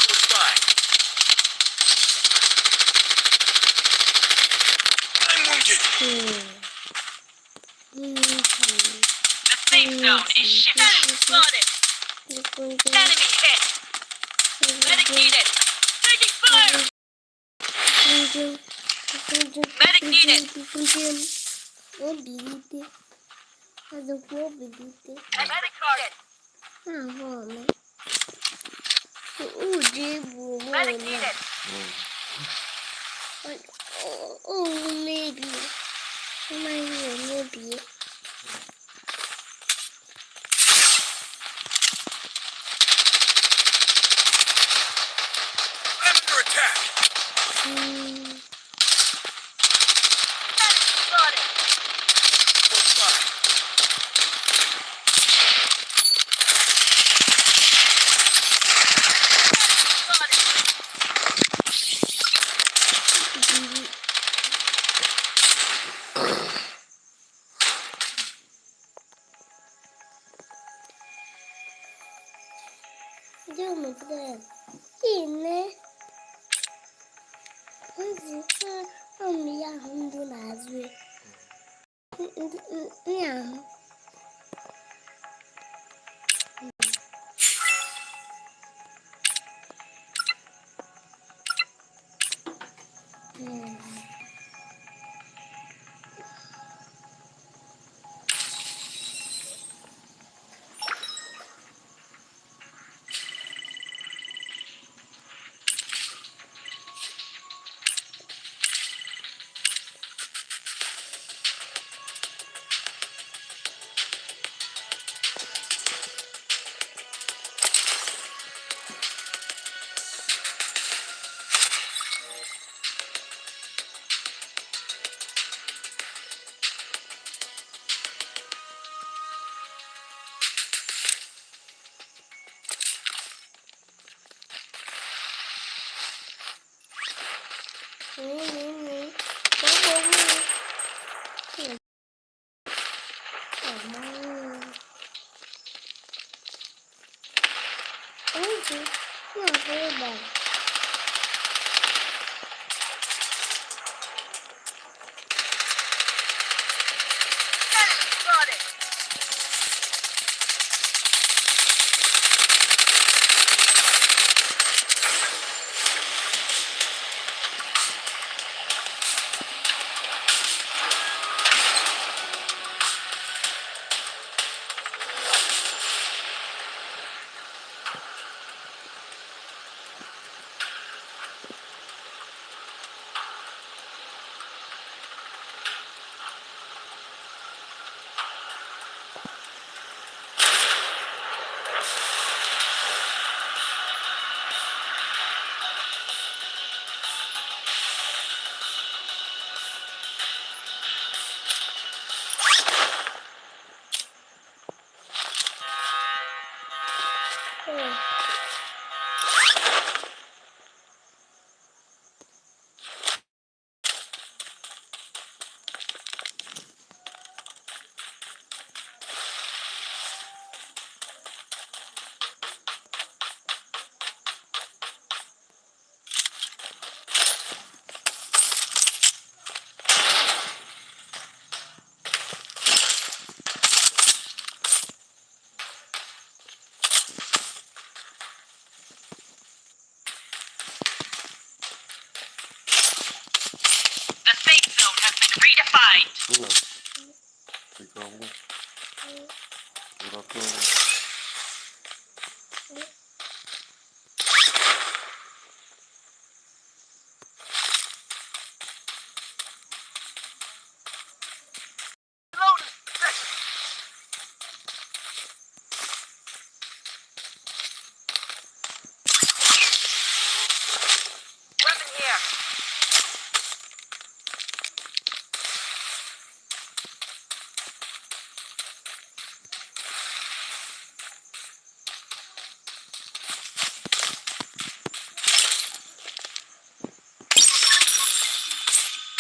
Close by. I'm wounded. The safe zone is shifting. Enemy spotted. Enemy hit. Medic needed. Taking fire. Medic needed. Ô bị đi. Nó được vô bị đi. Medic needed. Hả mẹ. Ủa đi bù mẹ. Medic needed. Maybe. Maybe. Under attack. Enemy spotted. Close by. Spotted. Yo me quedé. Y me. Không ya không đưa là gì. Nhà. Enemy spotted. find. Ini. Di kamu. Berapa? Reloading. Weapon here.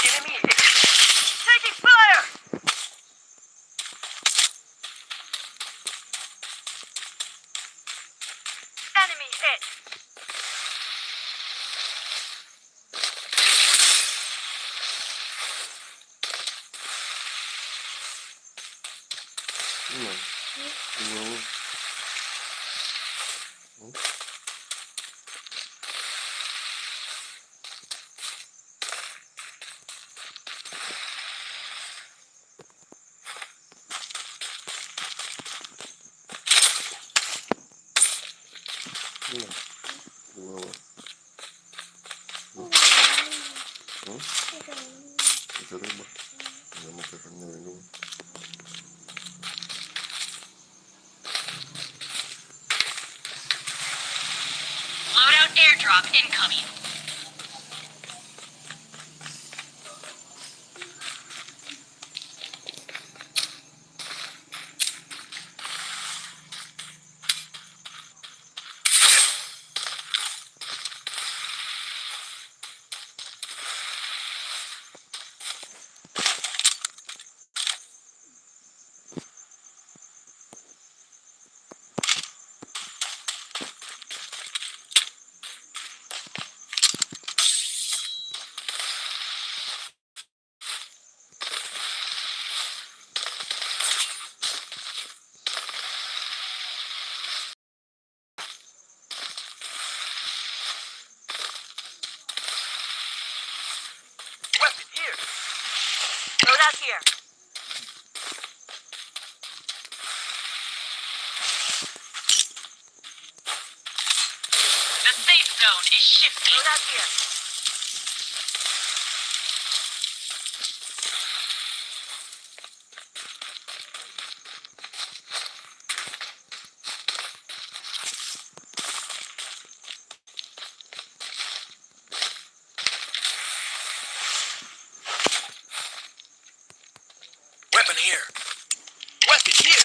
Enemy hit. Taking fire. Enemy hit. Ini. Dua. Ini. Dua. Itu riba. Yang makannya itu. Loadout airdrop incoming. Weapon here. Loadout here. The safe zone is shifting. Loadout here. Weapon here. Weapon here.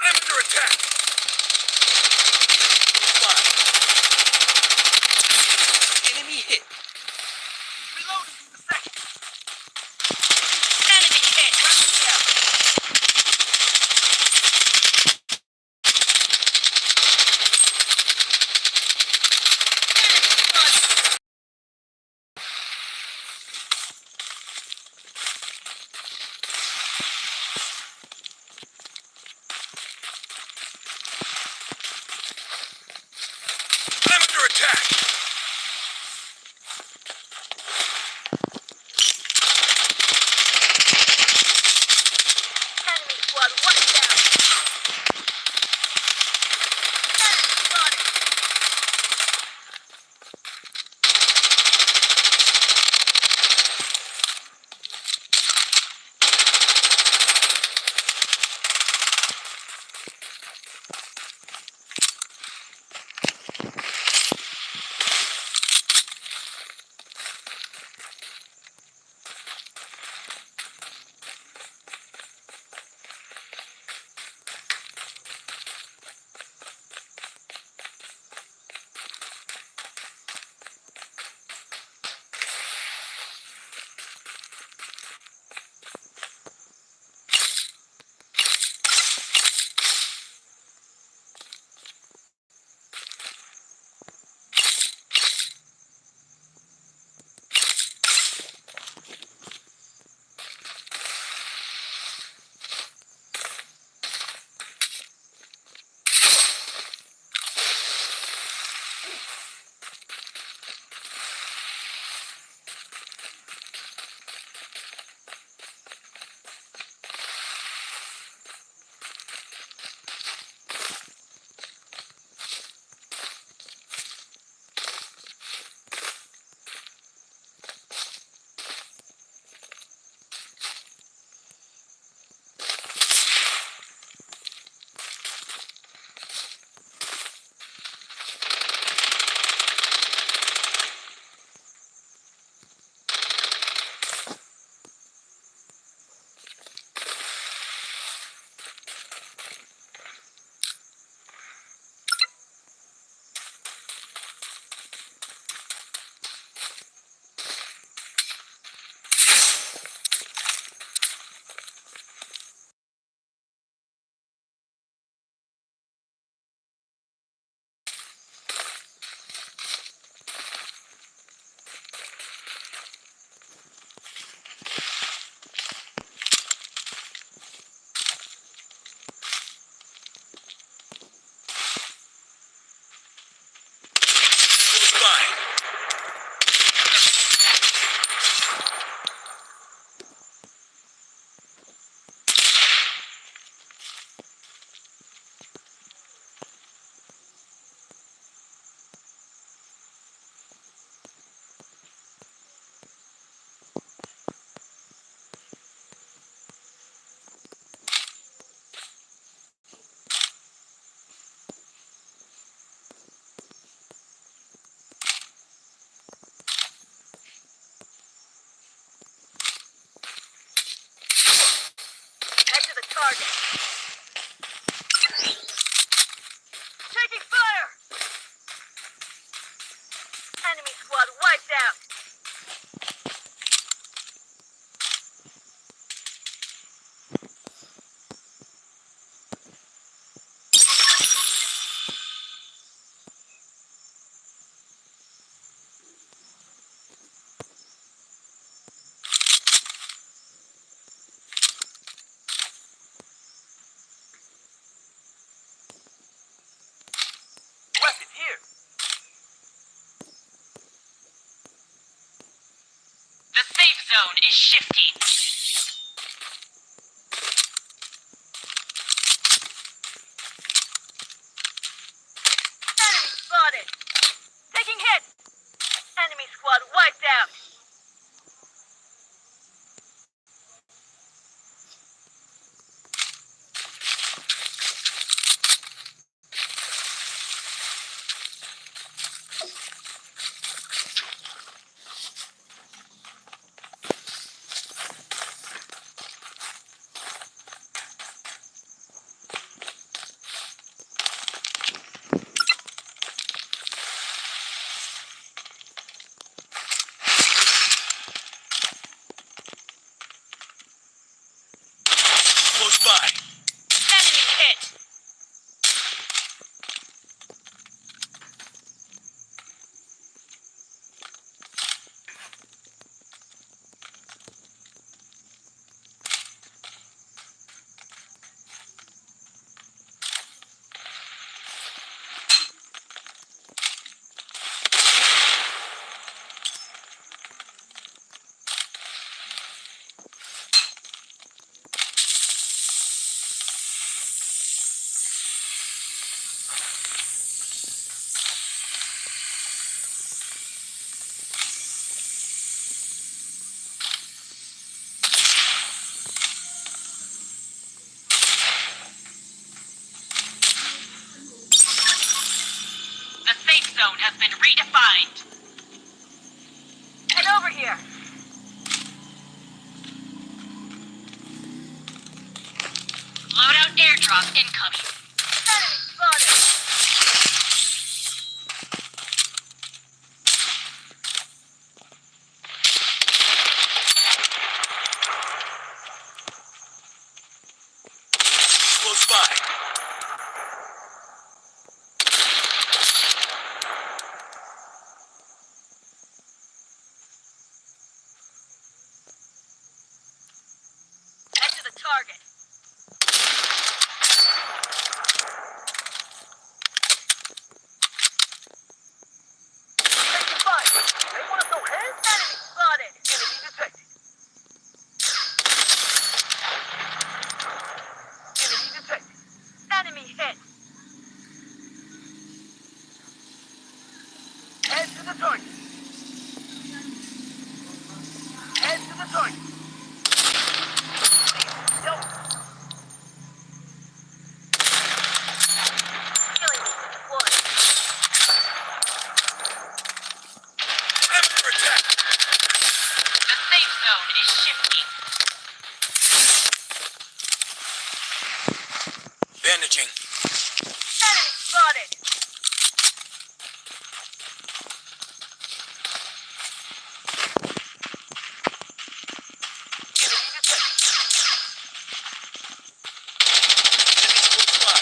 I'm under attack. Fly. Enemy hit. Reloading. A second. Enemy hit. Weapon down. I'm under attack. Enemy squad one down. Enemy spotted. is shifting. Enemy spotted. Taking hit. Enemy squad wiped out. Close by. Enemy hit. The safe zone has been redefined. Head over here. Loadout airdrop incoming. Enemy spotted. Close by. Head to the target. Taking fire. They want to throw hands? Enemy spotted. Enemy detected. Enemy detected. Enemy hit. Head to the target. Head to the target. Help. Killing me deployed. After attack. The safe zone is shifting. Bandaging. Enemy spotted. Enemy detected. Enemies close by.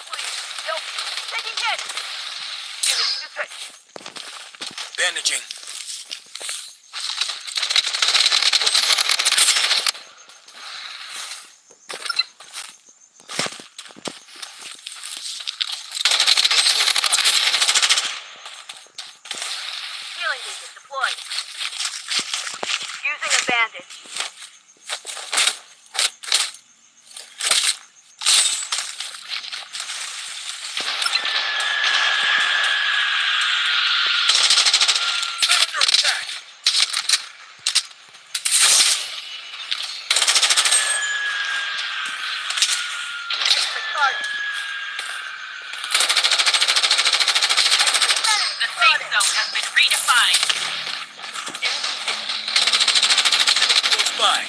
Please help. Taking hit. Enemy detected. Bandaging. Healing beacon deployed. Using a bandage. Under attack. Head to the target. The safe zone has been redefined. Close by.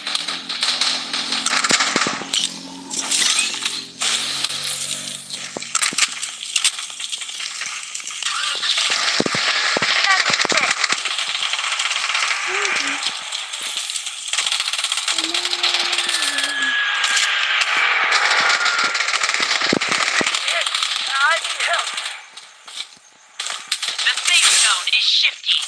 I need help. The safe zone is shifting.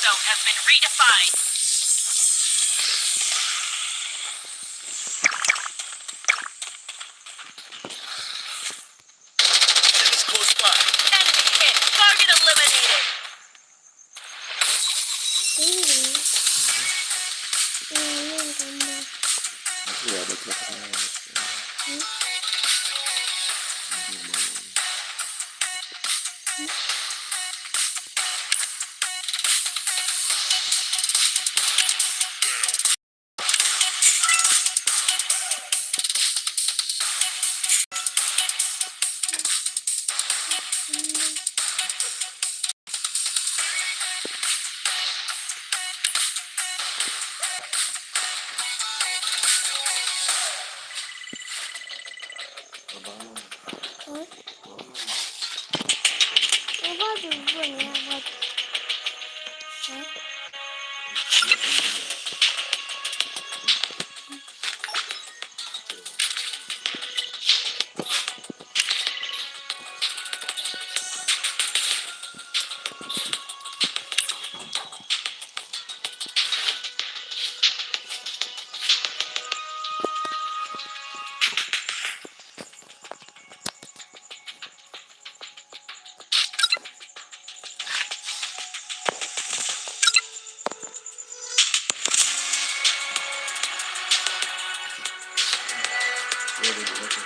zone has been redefined. Enemies close by. Enemy hit. Target eliminated. Ya bekle kadar. Baba bu ne? Bak. Böyle bir bakın.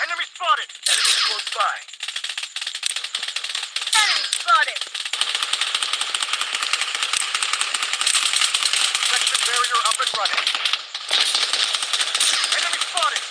Enemy spotted. Enemies close by. Enemy spotted. Section barrier up and running. Enemy spotted.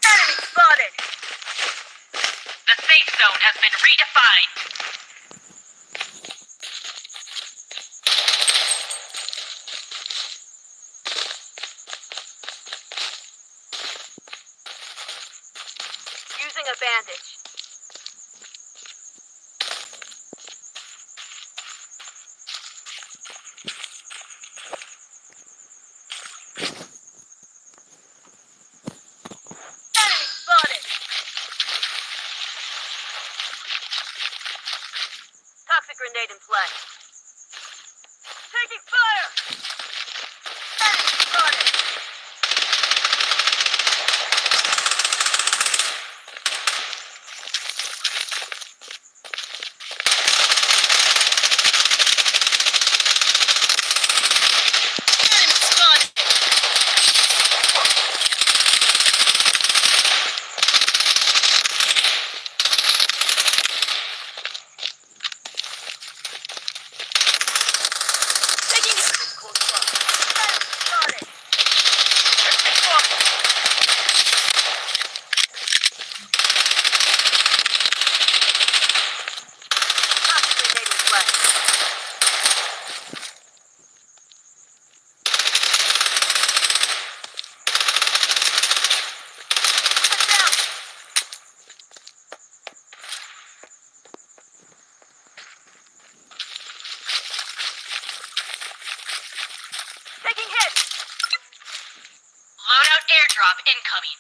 Enemy spotted. The safe zone has been redefined. Using a bandage. Enemy spotted. Toxic grenade in play. Taking fire. Enemy spotted. Enemy spotted. airdrop incoming.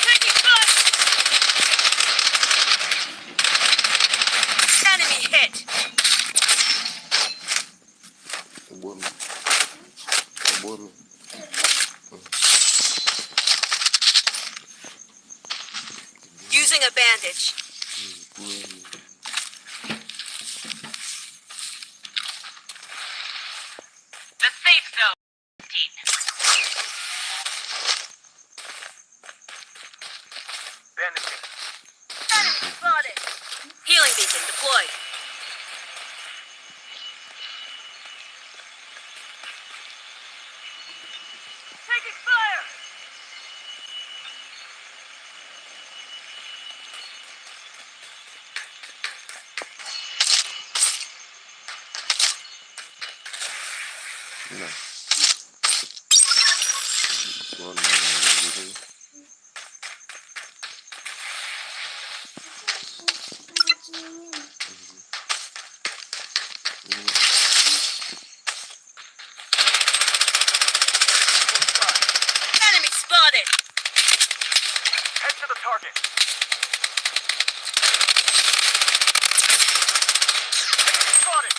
Taking fire! Enemy hit! Buồn. Buồn. Using a bandage. Buồn. The safe zone. 15. Bandaging. Enemy spotted. Healing beacon deployed. Taking fire. Nè. Con này là gì đây? Enemy spotted. Head to the target. Enemy spotted.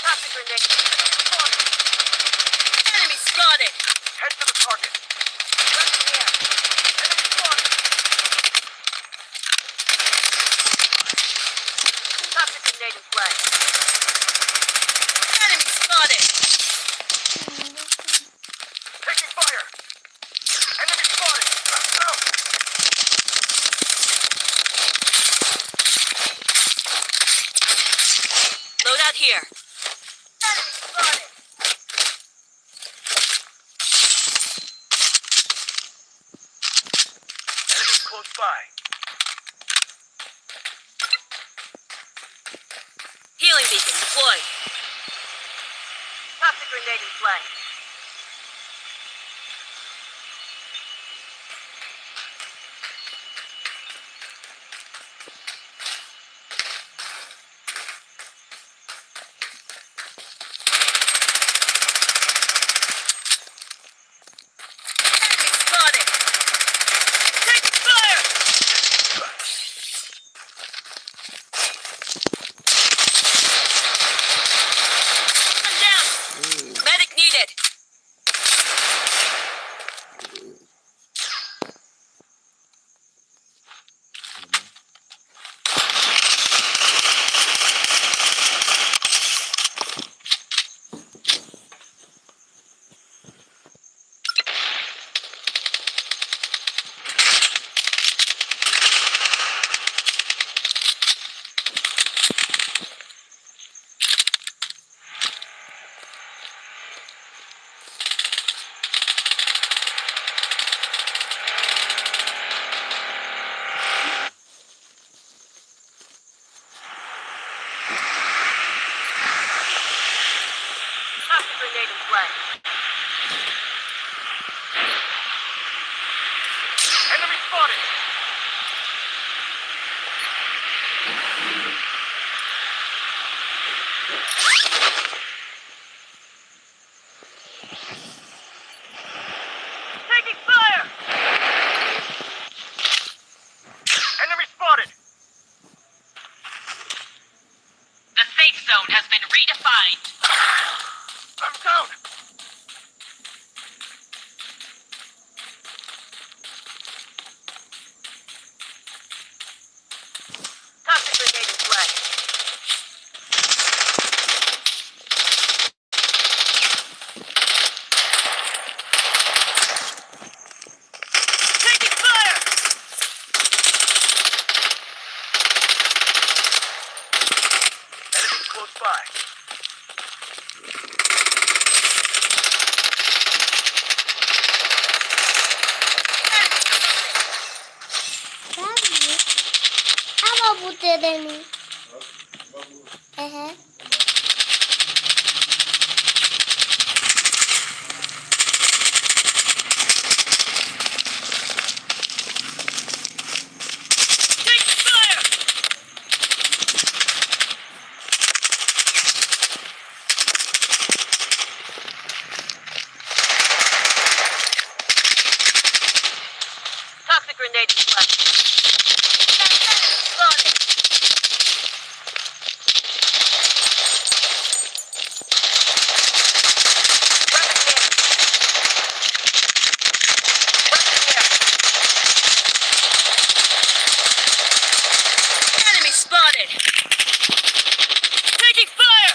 Toxic grenade. Spotted. Enemy spotted. Head to the target. Right here. Enemy spotted. Toxic grenade in play. Enemy spotted. Taking fire. Enemy spotted. I'm out. Loadout here. Enemy spotted. Enemies close by. Healing beacon deployed. Toxic grenade in play. Enemy spotted. Taking fire. I'm down. Medic needed. Toxic grenade in play. Enemy spotted. Taking fire. Enemy spotted. The safe zone has been redefined. I'm down. bute de mim. Taking fire! Toxic grenade is left. Spotted. Weapon here. Weapon here. Enemy spotted! Taking fire!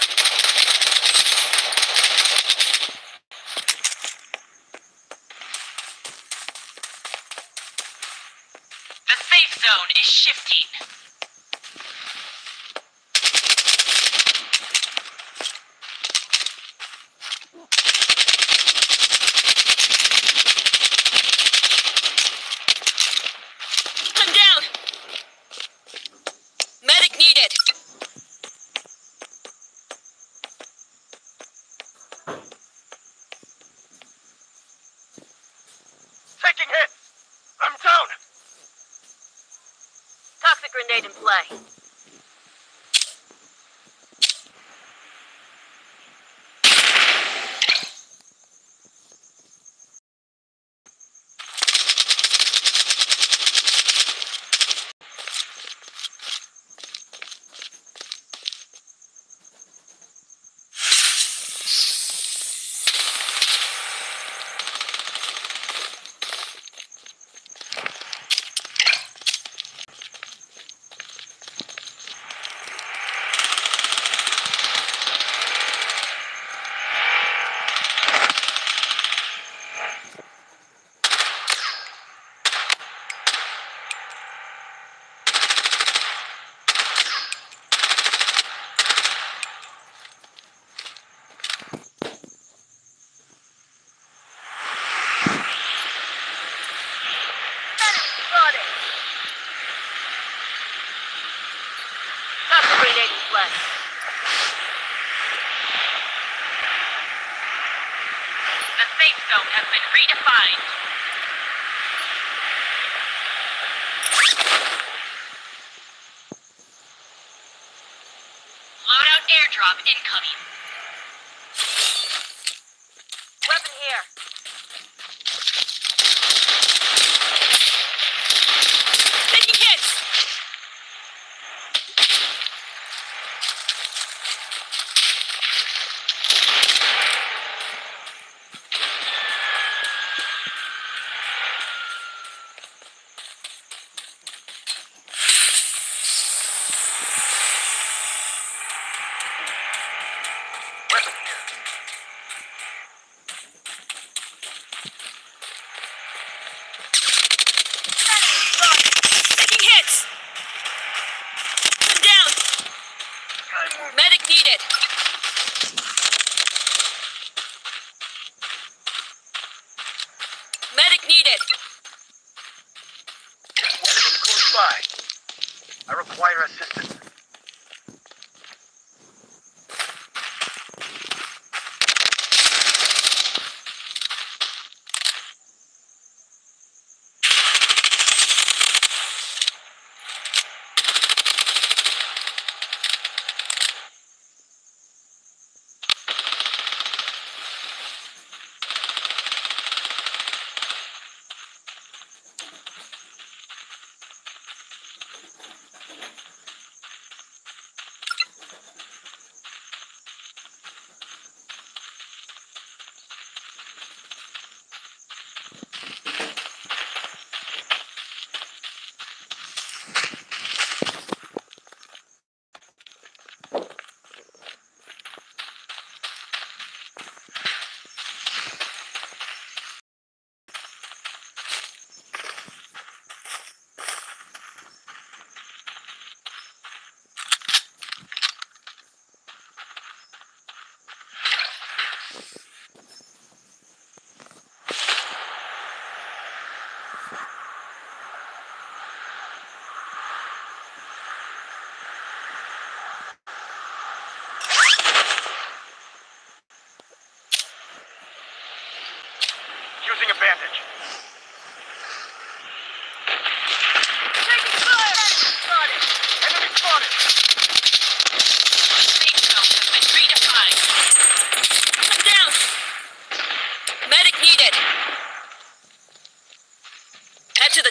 The safe zone is shifting. I'm down! Medic needed! Taking hit! I'm down! Toxic grenade in play. Enemy spotted. Toxic grenade in play. The safe zone has been redefined. Loadout airdrop incoming. Weapon here. Taking hits! Weapon here. Taking hits! I'm down! Medic needed! Medic needed! Enemy close by. I require assistance.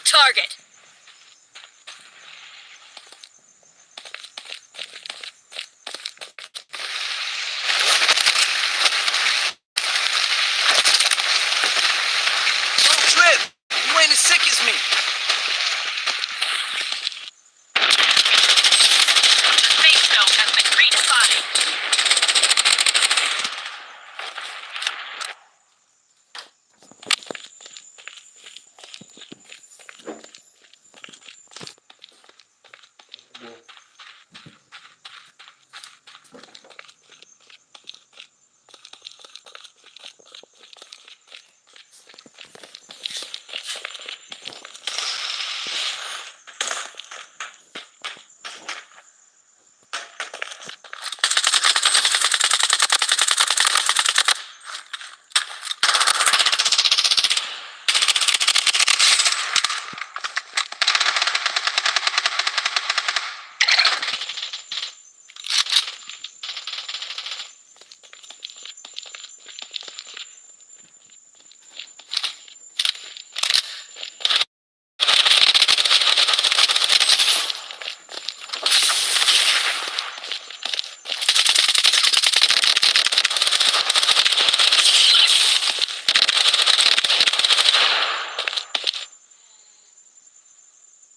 target. Don't trip. You ain't as sick as me. The safe zone has been redefined.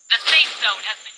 The safe zone has been...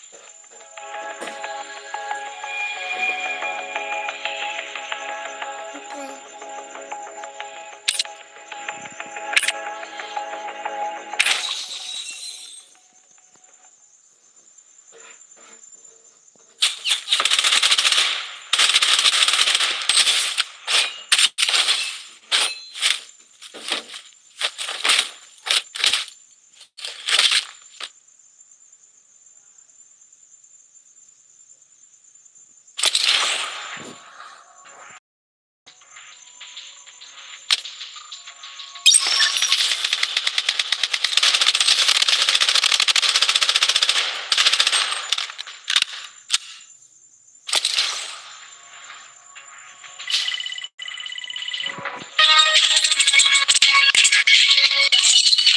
Okay.